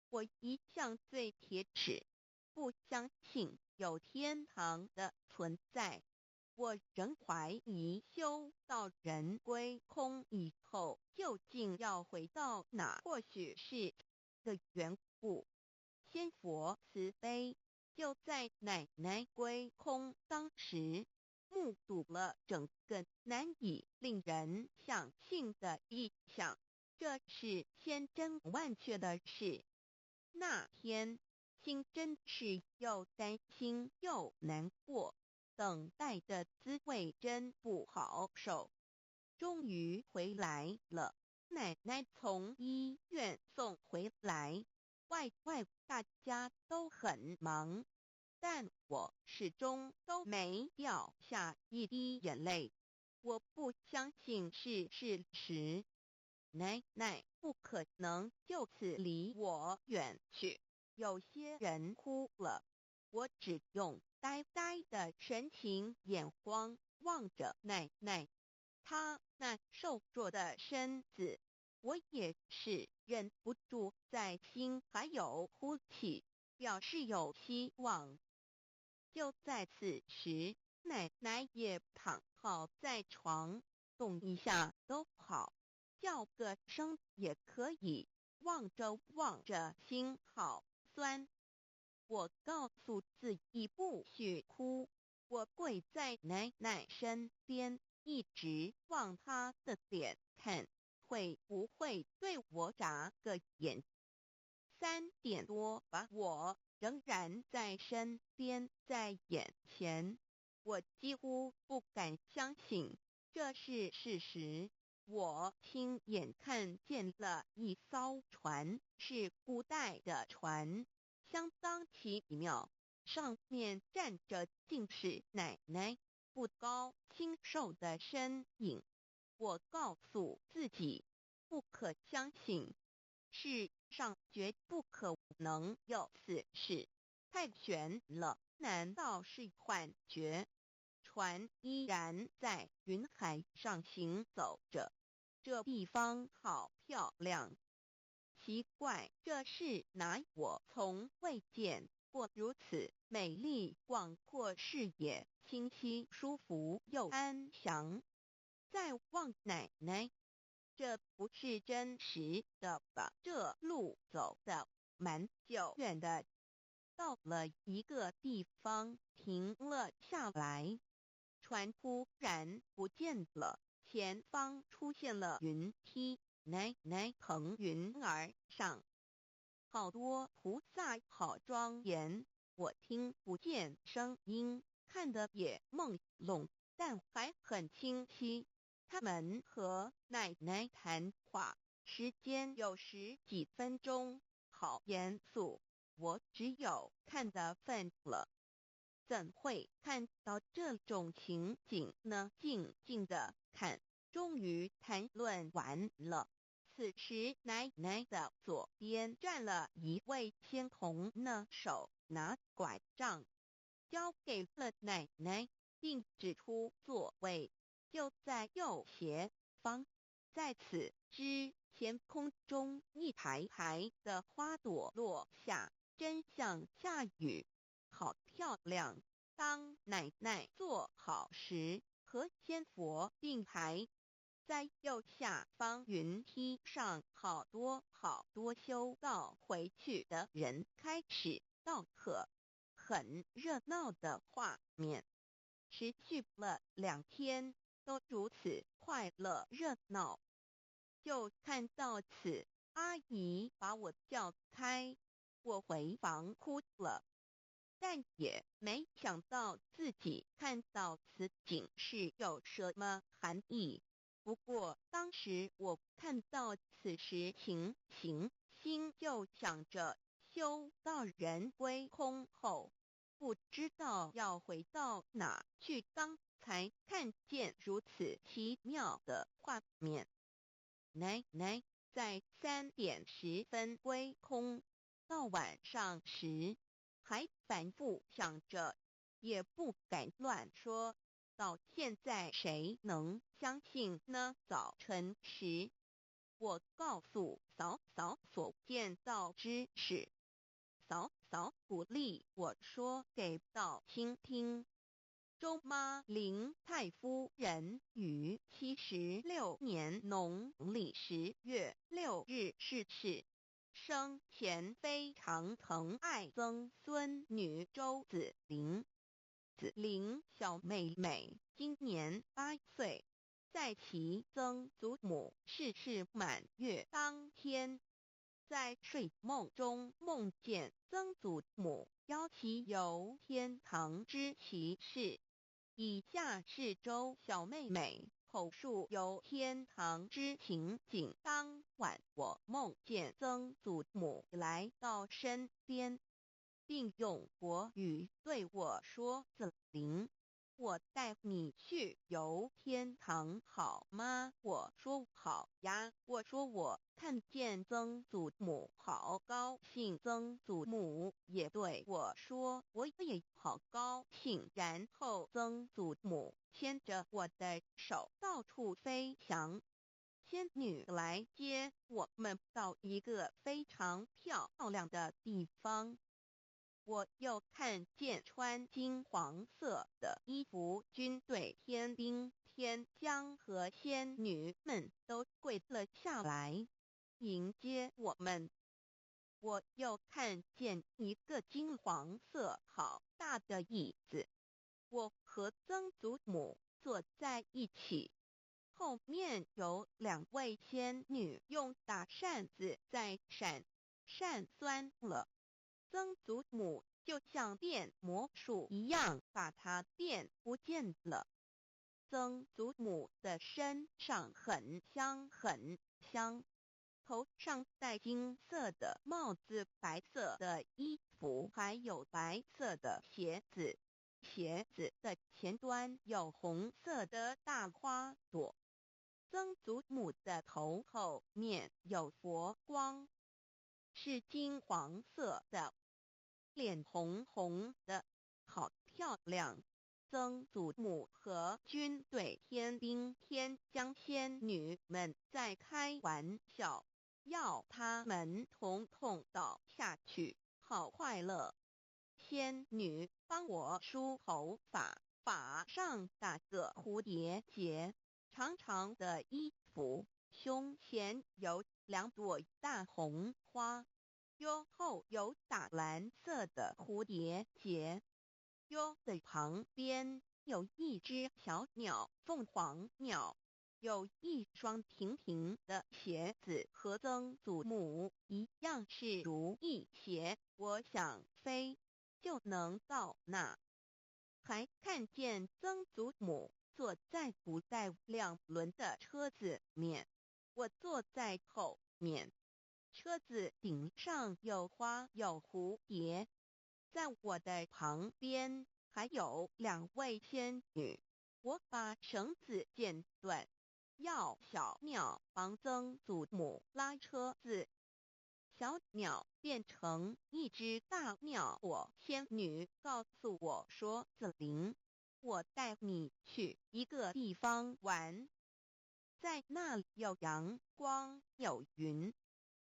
我一向最铁齿，不相信有天堂的存在。我仍怀疑修道人归空以后究竟要回到哪，或许是的缘故。仙佛慈悲，就在奶奶归空当时，目睹了整个难以令人相信的异象。这是千真万确的事。那天心真是又担心又难过，等待的滋味真不好受。终于回来了，奶奶从医院送回来，外大家都很忙，但我始终都没掉下一滴眼泪。我不相信是事实，奶奶不可能就此离我远去。有些人哭了，我只用呆呆的神情眼光望着奶奶，她那瘦弱的身子，我也是忍不住在心还有呼气，表示有希望。就在此时，奶奶也躺好在床，动一下都好，叫个声也可以。望着望着，心好酸。我告诉自己不许哭，我跪在奶奶身边，一直望她的脸看会不会对我眨个眼。3点多吧，我仍然在身边，在眼前，我几乎不敢相信这是事实。我亲眼看见了一艘船，是古代的船，相当奇妙，上面站着竟是奶奶不高清瘦的身影。我告诉自己，不可相信，世上绝不可能有此事，太悬了，难道是幻觉？船依然在云海上行走着，这地方好漂亮。奇怪，这是哪？我从未见过如此美丽广阔视野，清晰舒服又安详。再望奶奶，这不是真实的吧？这路走的蛮久远的，到了一个地方停了下来，船突然不见了，前方出现了云梯，奶奶腾云而上，好多菩萨，好庄严。我听不见声音，看得也朦胧，但还很清晰。他们和奶奶谈话，时间有10几分钟，好严肃，我只有看的份了。怎会看到这种情景呢？静静的看，终于谈论完了。此时奶奶的左边站了一位仙童呢，手拿拐杖，交给了奶奶，并指出座位就在右前方。在此之前，空中一排排的花朵落下，真像下雨，好漂亮。当奶奶坐好时，和仙佛并排，在右下方云梯上，好多好多修道回去的人开始道课，很热闹的画面，持续了2天，都如此快乐热闹。就看到此，阿姨把我叫开，我回房哭了，但也没想到自己看到此景是有什么含义。不过当时我看到此时情形，心就想着修道人归空后，不知道要回到哪去。刚才看见如此奇妙的画面，奶奶在3点10分归空，到晚上时还反复想着，也不敢乱说。到现在谁能相信呢？早晨时，我告诉嫂嫂所见到之事，嫂嫂鼓励我说给道亲听。周妈林太夫人于76年农历10月6日逝世，生前非常疼爱曾孙女周子玲。子玲小妹妹今年8岁，在其曾祖母逝世满月当天，在睡梦中梦见曾祖母邀其游天堂之奇事。以下是周小妹妹口述游天堂之情景。当晚我梦见曾祖母来到身边，并用国语对我说：“子玲，我带你去游天堂好吗？”我说好呀。我说我看见曾祖母好高兴，曾祖母也对我说我也好高兴。然后曾祖母牵着我的手到处飞翔。仙女来接我们到一个非常漂亮的地方。我又看见穿金黄色的衣服军队天兵天将和仙女们都跪了下来迎接我们。我又看见一个金黄色好大的椅子，我和曾祖母坐在一起，后面有2位仙女用大扇子在扇酸了。曾祖母就像变魔术一样，把它变不见了。曾祖母的身上很香很香，头上戴金色的帽子，白色的衣服，还有白色的鞋子。鞋子的前端有红色的大花朵。曾祖母的头后面有佛光，是金黄色的，脸红红的，好漂亮。曾祖母和军队天兵天将仙女们在开玩笑，要他们统统倒下去，好快乐。仙女帮我梳头发，发上打个蝴蝶结，长长的衣服，胸前有2朵大红花，腰后有打蓝色的蝴蝶结，腰的旁边有一只小鸟，凤凰鸟，有一双平平的鞋子，和曾祖母一样是如意鞋。我想飞就能到那。还看见曾祖母坐在古代2轮的车子面，我坐在后面。车子顶上有花有蝴蝶，在我的旁边还有2位仙女。我把绳子剪断，要小鸟帮曾祖母拉车子，小鸟变成一只大鸟。仙女告诉我说：“子玲，我带你去一个地方玩，在那里有阳光有云。”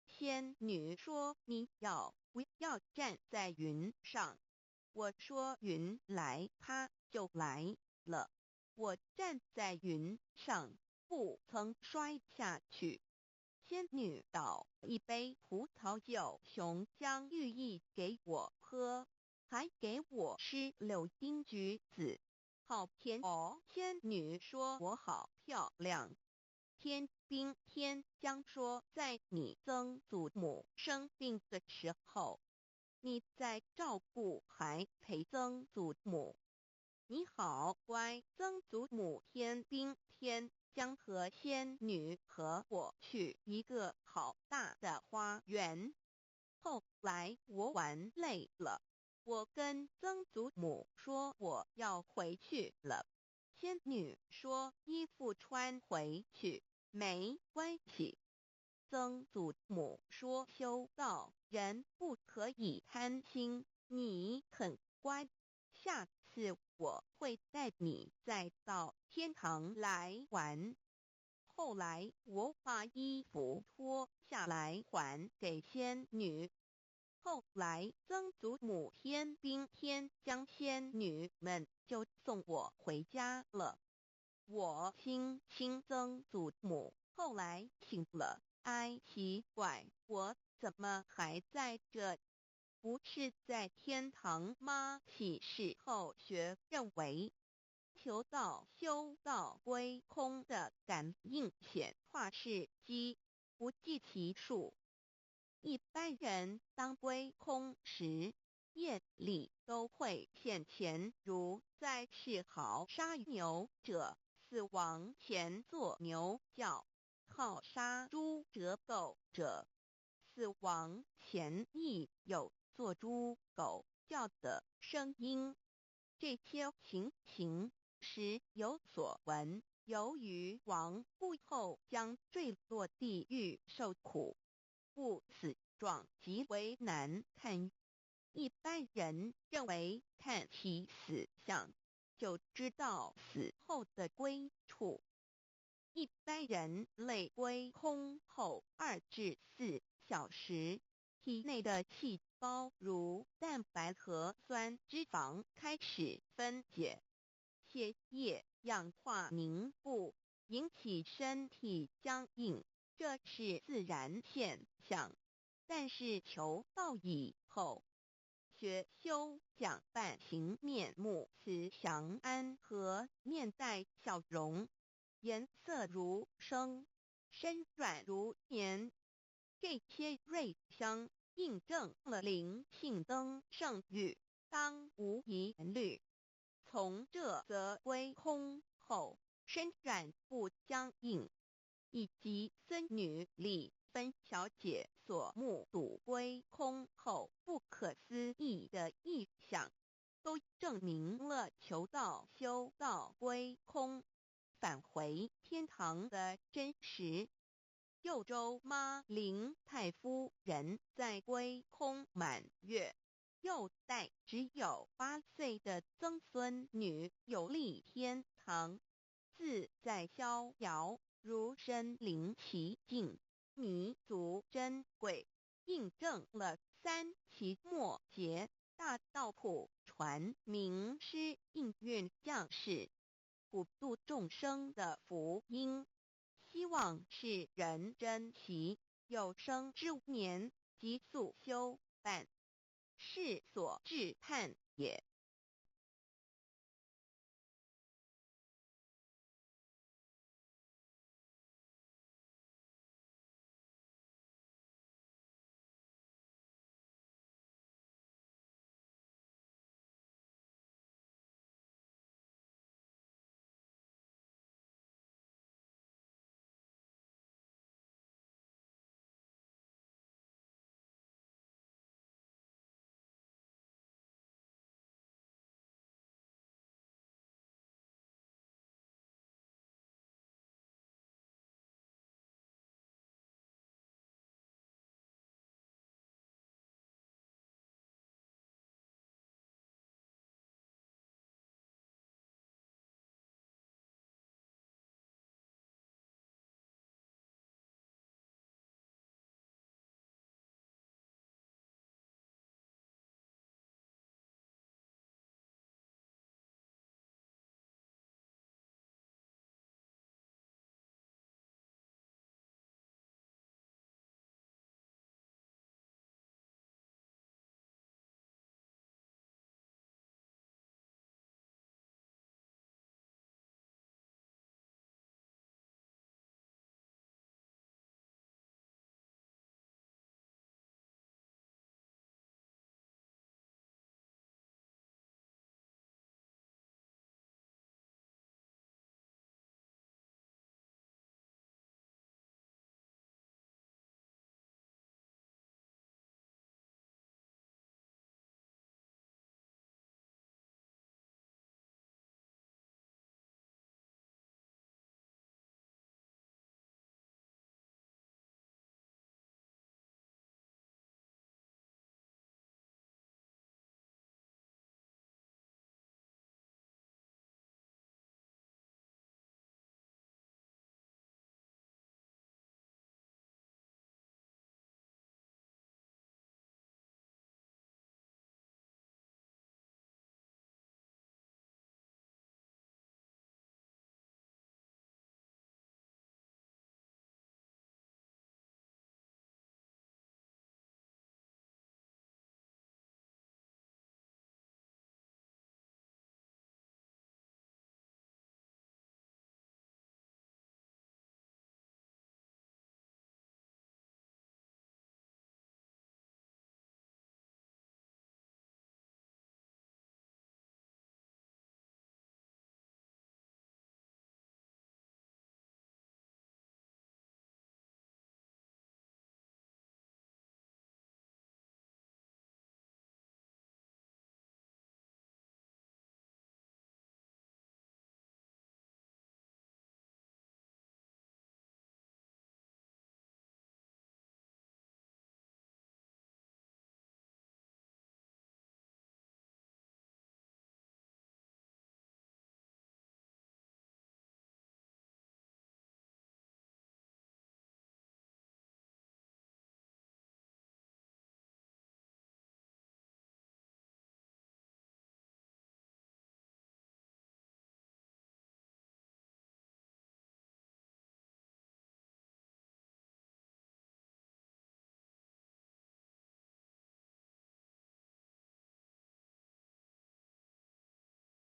仙女说：“你要不要站在云上？”我说：“云来它就来了。”我站在云上，不曾摔下去。仙女倒一杯葡萄酒，琼浆玉液给我喝，还给我吃柳丁橘子，好甜哦。仙女说我好漂亮。天兵天将说，在你曾祖母生病的时候，你在照顾还陪曾祖母。你好乖。曾祖母天兵天将和仙女和我去一个好大的花园。后来我玩累了，我跟曾祖母说我要回去了。仙女说衣服穿回去没关系。曾祖母说修道人不可以贪心，你很乖，下次我会带你再到天堂来玩。后来我把衣服脱下来还给仙女。后来曾祖母天兵天将仙女们就送我回家了。我亲亲曾祖母，后来醒了，哎，奇怪，我怎么还在这？不是在天堂吗？启示后学认为，求道、修道、归空的感应显化事迹不计其数。一般人当归空时，夜里都会现前，如在世好杀牛者，死亡前做牛叫；好杀猪折狗者，死亡前亦有做猪狗叫的声音。这些情形时有所闻，由于亡故后将坠落地狱受苦，故此状极为难看。一般人认为看其死相，就知道死后的归处。一般人类归空后2至4小时，体内的细胞如蛋白和酸脂肪开始分解，血液氧化凝固，引起身体僵硬，这是自然现象。但是求道以后，学修讲半形面目慈祥安和，面带笑容，颜色如生，身软如棉。这些瑞相印证了灵性登圣域，当无疑虑。从这则归空后身软不僵硬，以及僧女李芬小姐所目睹归空后不可思议的异象，都证明了求道、修道、归空、返回天堂的真实。右州妈林太夫人在归空满月，幼代只有8岁的曾孙女有力天堂，自在逍遥，如身临其境，弥足珍贵，印证了3期末节大道谱传名师应运降世，普度众生的福音。希望世人珍惜有生之年，急速修办，是所至盼也。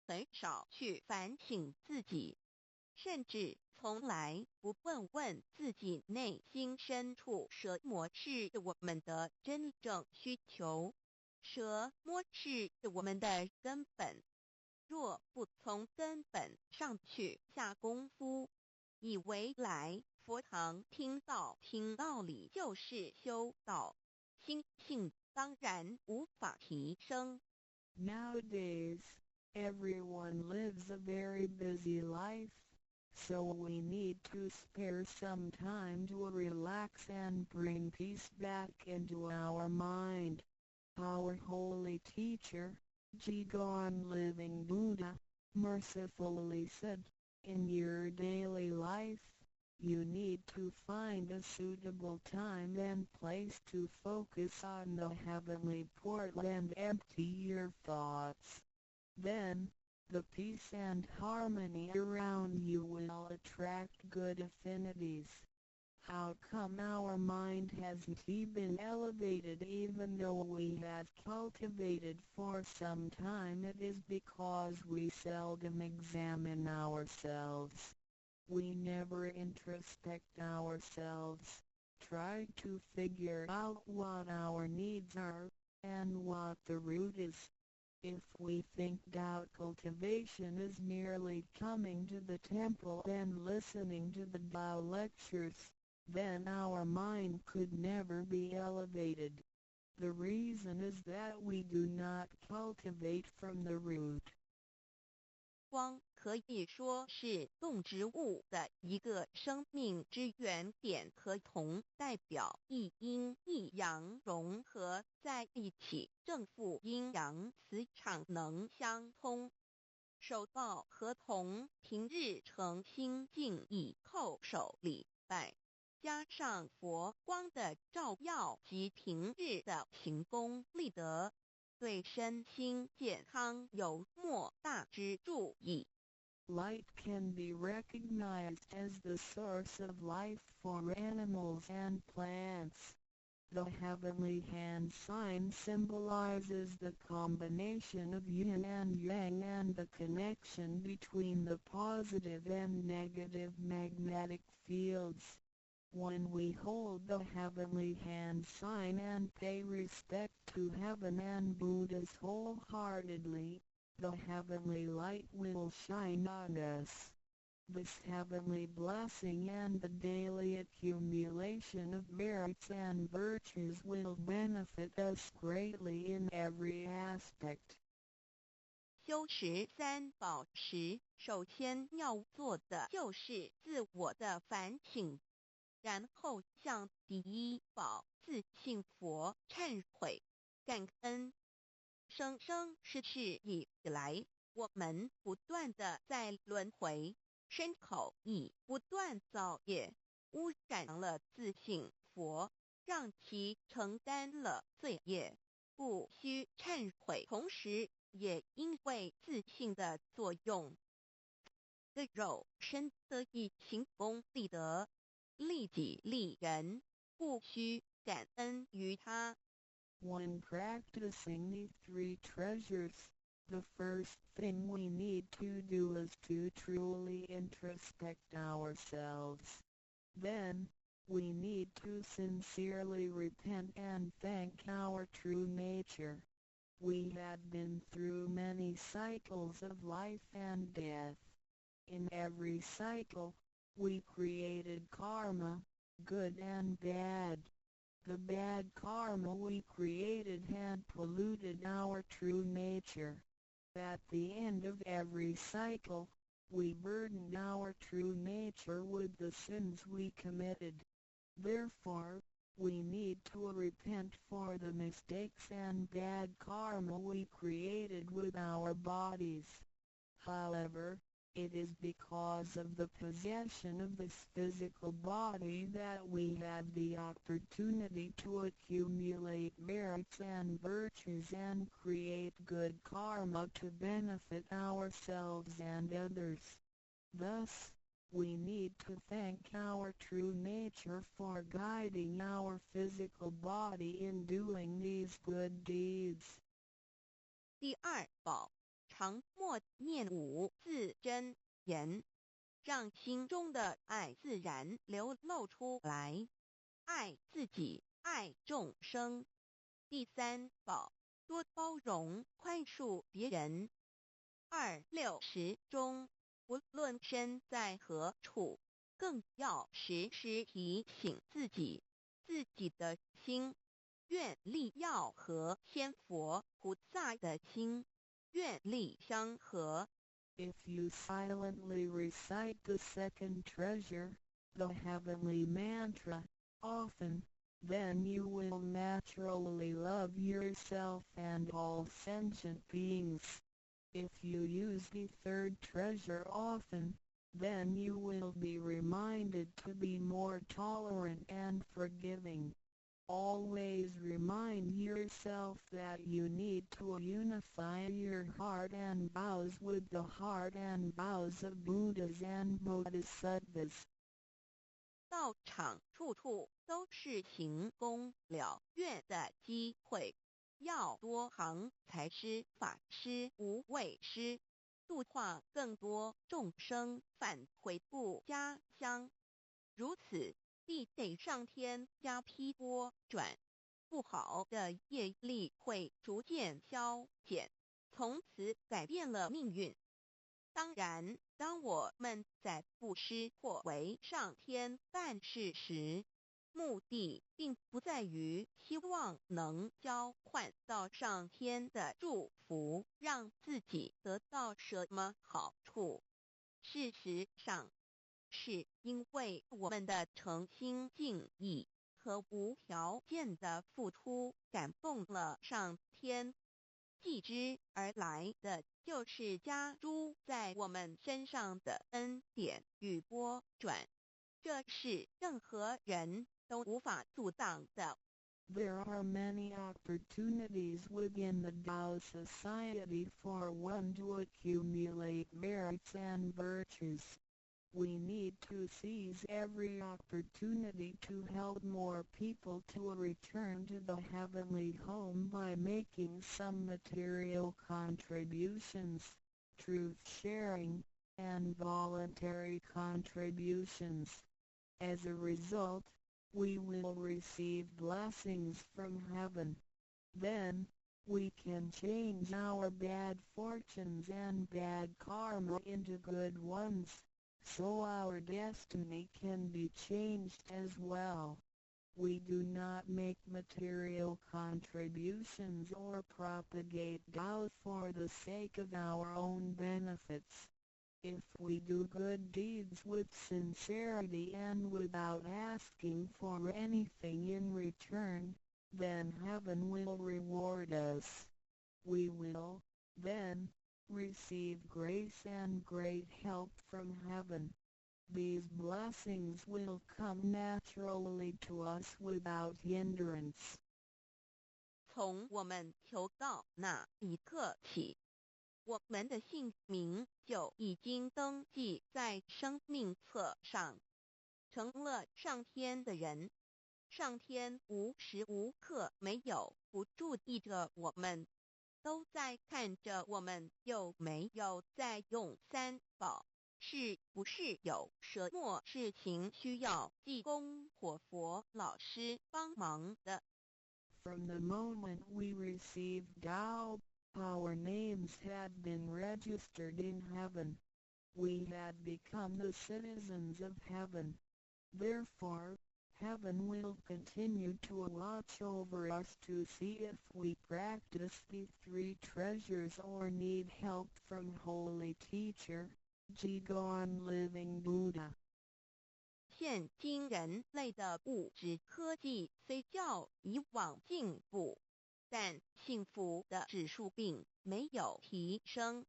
很少去反省自己，甚至从来不问问自己内心深处什么是我们的真正需求，什么是我们的根本。若不从根本上去下功夫，以为来佛堂听道理就是修道，心性当然无法提升。Nowadays, everyone lives a very busy life, so we need to spare some time to relax and bring peace back into our mind. Our holy teacher, Jigon Living Buddha, mercifully said, in your daily life, you need to find a suitable time and place to focus on the heavenly portal and empty your thoughts. Then, the peace and harmony around you will attract good affinities. How come our mind hasn't been elevated even though we have cultivated for some time? It is because we seldom examine ourselves. We never introspect ourselves, try to figure out what our needs are, and what the root is. If we think doubt cultivation is merely coming to the temple and listening to the Tao lectures, then our mind could never be elevated. The reason is that we do not cultivate from the root. 光可以说是动植物的一个生命之原点和铜代表一阴一阳融合在一起，正负阴阳磁场能相通。手抱和铜平日诚心敬意叩首礼拜，加上佛光的照耀及平日的行功立德，对身心健康有莫大之助益。Light can be recognized as the source of life for animals and plants. The heavenly hand sign symbolizes the combination of yin and yang and the connection between the positive and negative magnetic fields. When we hold the heavenly hand sign and pay respect to heaven and Buddhas wholeheartedly, the heavenly light will shine on us. This heavenly blessing and the daily accumulation of merits and virtues will benefit us greatly in every aspect. 修持三宝时，首先要做的就是自我的反省，然后向第一宝自信佛忏悔、感恩。生生世世以来，我们不断的在轮回，身口意不断造业，污染了自信佛，让其承担了罪业，故需忏悔。同时，也因为自信的作用，的肉身得以行功立德，利己利人，故需感恩于他。When practicing these three treasures, the first thing we need to do is to truly introspect ourselves. Then, we need to sincerely repent and thank our true nature. We have been through many cycles of life and death. In every cycle, we created karma, good and bad. The bad karma we created had polluted our true nature. At the end of every cycle, we burdened our true nature with the sins we committed. Therefore, we need to repent for the mistakes and bad karma we created with our bodies. However, it is because of the possession of this physical body that we have the opportunity to accumulate merits and virtues and create good karma to benefit ourselves and others. Thus, we need to thank our true nature for guiding our physical body in doing these good deeds. 第二宝常默念5字真言，让心中的爱自然流露出来，爱自己，爱众生。第3宝，多包容宽恕别人。260中，无论身在何处，更要时时提醒自己的心愿力要和仙佛菩萨的心愿力相合。If you silently recite the second treasure, the heavenly mantra, often, then you will naturally love yourself and all sentient beings. If you use the third treasure often, then you will be reminded to be more tolerant and forgiving. Always remind yourself that you need to unify your heart and vows with the heart and vows of Buddhas and Bodhisattvas. 道场处处都是行功了愿的机会，要多行财施法施无畏施，度化更多众生返回故家乡。如此必得上天加批拨转，不好的业力会逐渐消减，从此改变了命运。当然，当我们在布施或为上天办事时，目的并不在于希望能交换到上天的祝福，让自己得到什么好处。事实上，是因为我们的诚心敬意和无条件的付出感动了上天，继之而来的就是加诸在我们身上的恩典与拨转，这是任何人都无法阻挡的。There are many opportunities within the Tao Society for one to accumulate merits and virtues. We need to seize every opportunity to help more people to return to the heavenly home by making some material contributions, truth sharing, and voluntary contributions. As a result, we will receive blessings from heaven. Then, we can change our bad fortunes and bad karma into good ones, so our destiny can be changed as well. We do not make material contributions or propagate Tao for the sake of our own benefits. If we do good deeds with sincerity and without asking for anything in return, then heaven will reward us. We will, then, receive grace and great help from heaven. These blessings will come naturally to us without hindrance. 从我们求道那一刻起，我们的姓名就已经登记在生命册上，成了上天的人。上天无时无刻没有不注意着我们，都在看着我们有没有在用三宝，是不是有什么事情需要济公活佛老师帮忙的。From the moment we received Tao, our names had been registered in heaven. We had become the citizens of heaven. Therefore, heaven will continue to watch over us to see if we practice the 3 treasures or need help from Holy Teacher, Jigong Living Buddha. 现今人类的物质科技虽较以往进步，但幸福的指数并没有提升，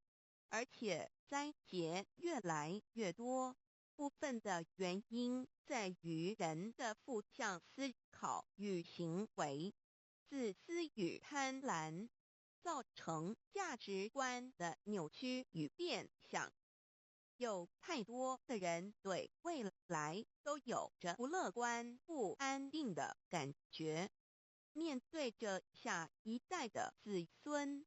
而且灾劫越来越多。部分的原因在于人的负向思考与行为、自私与贪婪，造成价值观的扭曲与变相。有太多的人对未来都有着不乐观、不安定的感觉。面对着下一代的子孙，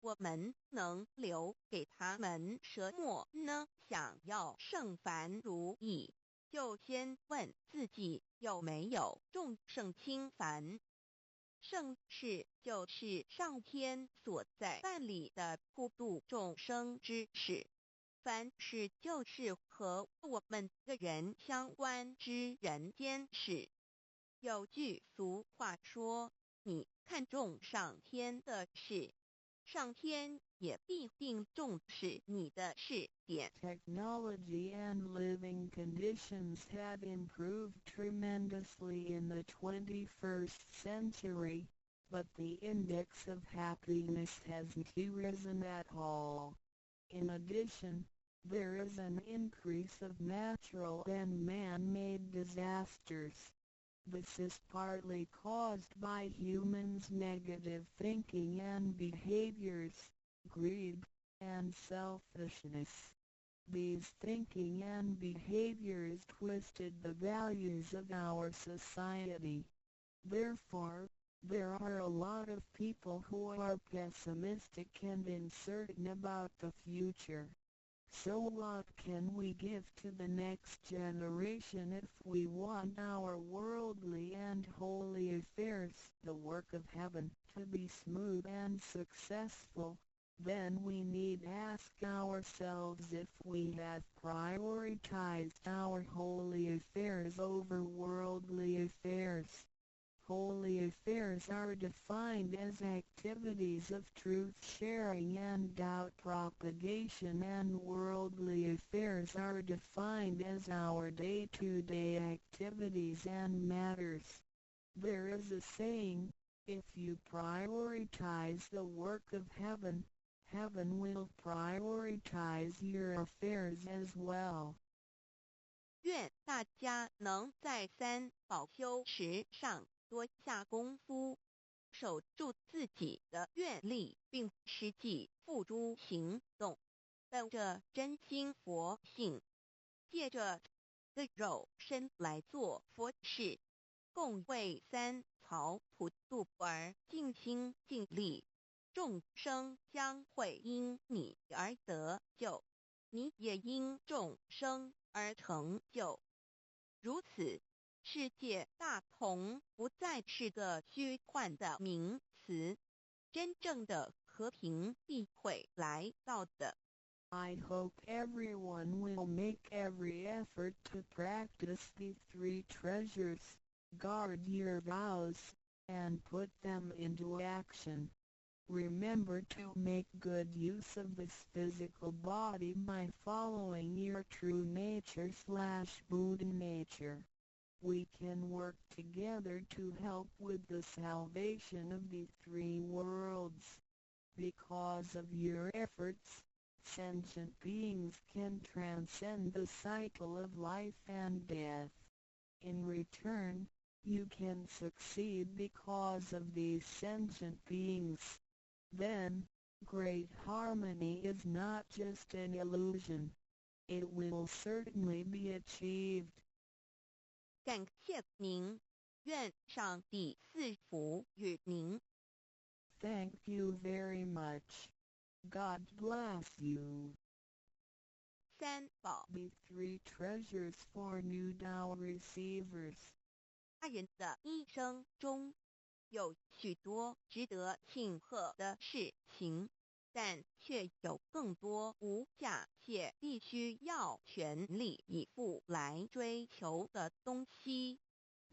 我们能留给他们什么呢？想要圣凡如意，就先问自己有没有众圣轻凡。圣事就是上天所在办理的普度众生之事，凡事就是和我们个人相关之人间事。有句俗话说，你看重上天的事，上天也必定重视你的事点。 Technology and living conditions have improved tremendously in the 21st century, but the index of happiness hasn't risen at all. In addition, there is an increase of natural and man-made disasters. This is partly caused by humans' negative thinking and behaviors, greed, and selfishness. These thinking and behaviors twisted the values of our society. Therefore, there are a lot of people who are pessimistic and uncertain about the future. So what can we give to the next generation if we want our worldly and holy affairs, the work of heaven, to be smooth and successful? Then we need ask ourselves if we have prioritized our holy affairs over worldly affairs. Holy affairs are defined as activities of truth-sharing and doubt propagation, and worldly affairs are defined as our day-to-day activities and matters. There is a saying, if you prioritize the work of heaven, heaven will prioritize your affairs as well. 愿大家能在三宝修持上多下功夫，守住自己的愿力，并实际付诸行动，本着真心佛性，借着个肉身来做佛事，共为三曹普度而尽心尽力，众生将会因你而得救，你也因众生而成就。如此，世界大同不再是个虚幻的名词，真正的和平必会来到的。I hope everyone will make every effort to practice the three treasures, guard your vows, and put them into action. Remember to make good use of this physical body by following your true nature/Buddha nature. We can work together to help with the salvation of the three worlds. Because of your efforts, sentient beings can transcend the cycle of life and death. In return, you can succeed because of these sentient beings. Then, great harmony is not just an illusion. It will certainly be achieved. 感谢您，愿上帝赐福与您。Thank you very much. God bless you. 三宝 The three treasures for new Tao receivers. 他人的一生中，有许多值得庆贺的事情，但却有更多无价且必须要全力以赴来追求的东西。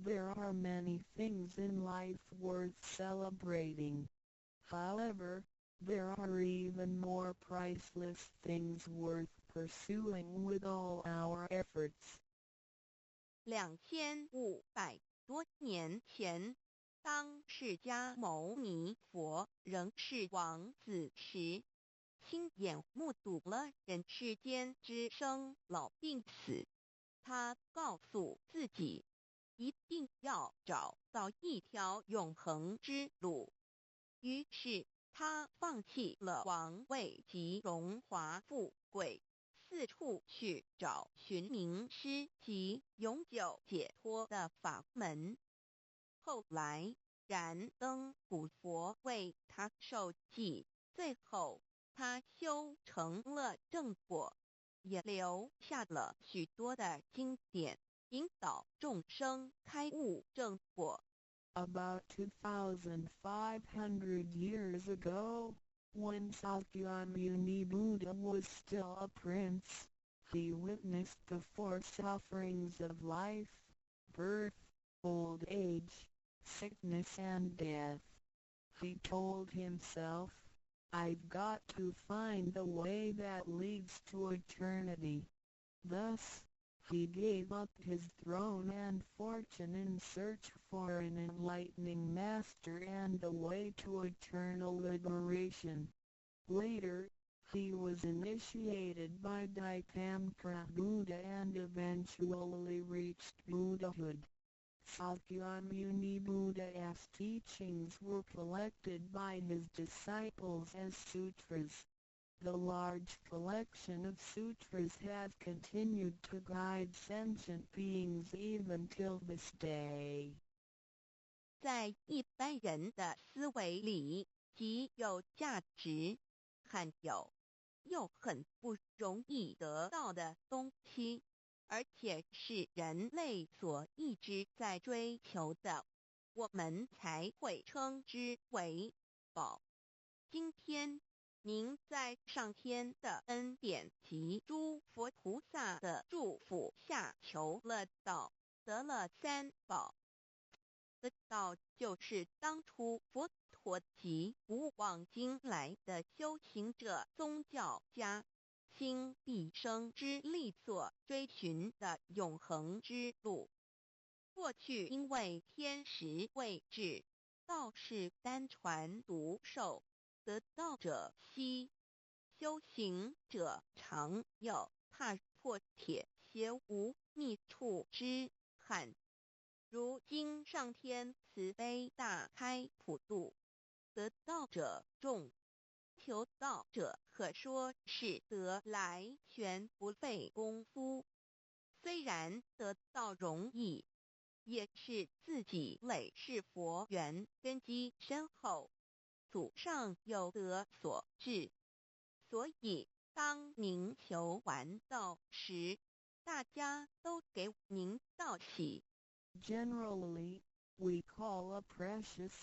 There are many things in life worth celebrating. However, there are even more priceless things worth pursuing with all our efforts. 2500多年前，当释迦牟尼佛仍是王子时，亲眼目睹了人世间之生老病死。他告诉自己，一定要找到一条永恒之路。于是他放弃了王位及荣华富贵，四处去找寻名师及永久解脱的法门。后来燃灯古佛为他受记，最后他修成了正果，也留下了许多的经典，引导众生开悟正果。About 2,500 years ago, when Sakyamuni Buddha was still a prince, he witnessed the four sufferings of life: birth, old age, sickness and death. He told himself, "I've got to find the way that leads to eternity." Thus, he gave up his throne and fortune in search for an enlightening master and a way to eternal liberation. Later, he was initiated by Dipamkara Buddha and eventually reached Buddhahood. Sakyamuni Buddha's teachings were collected by his disciples as sutras. The large collection of sutras have continued to guide sentient beings even till this day. 在一般人的思维里，极有价值，罕有又很不容易得到的东西，而且是人类所一直在追求的，我们才会称之为宝。今天您在上天的恩典及诸佛菩萨的祝福下求了道，得了三宝。的道就是当初佛陀及古往今来的修行者、宗教家倾毕生之力所追寻的永恒之路。过去因为天时未至，道是单传独授，得道者稀，修行者常有，踏破铁鞋无觅处之憾。如今上天慈悲大开普渡，得道者众，求道者可说是得来全不费功夫。虽然得道容易，也是自己累世佛缘根基深厚，祖上有德所致。所以当您求完道时，大家都给您道喜。Generally, we call a precious,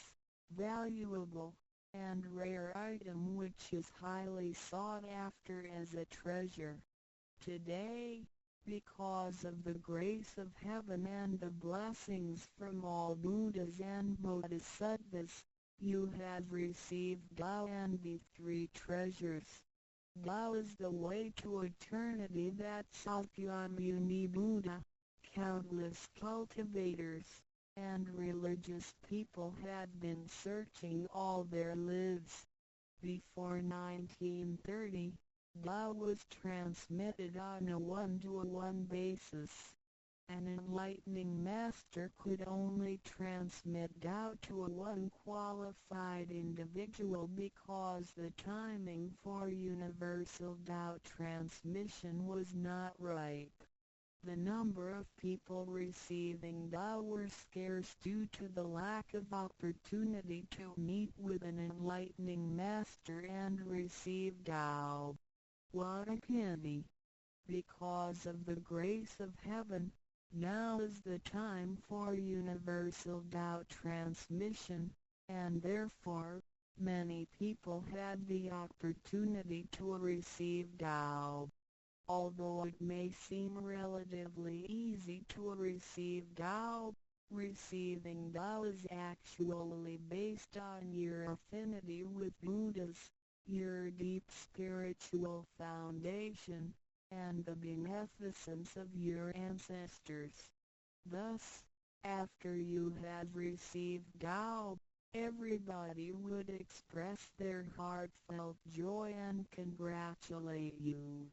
valuable, and rare item which is highly sought after as a treasure. Today, because of the grace of heaven and the blessings from all Buddhas and Bodhisattvas, you have received Tao and the three treasures. Tao is the way to eternity that Sakyamuni Buddha, countless cultivators, and religious people had been searching all their lives. Before 1930, Tao was transmitted on a one-to-one basis. An enlightening master could only transmit Tao to a one qualified individual because the timing for universal Tao transmission was not ripe. The number of people receiving Tao were scarce due to the lack of opportunity to meet with an enlightening master and receive Tao. What a pity! Because of the grace of heaven, now is the time for universal Tao transmission, and therefore, many people had the opportunity to receive Tao. Although it may seem relatively easy to receive Tao, receiving Tao is actually based on your affinity with Buddhas, your deep spiritual foundation, and the beneficence of your ancestors. Thus, after you have received Tao, everybody would express their heartfelt joy and congratulate you.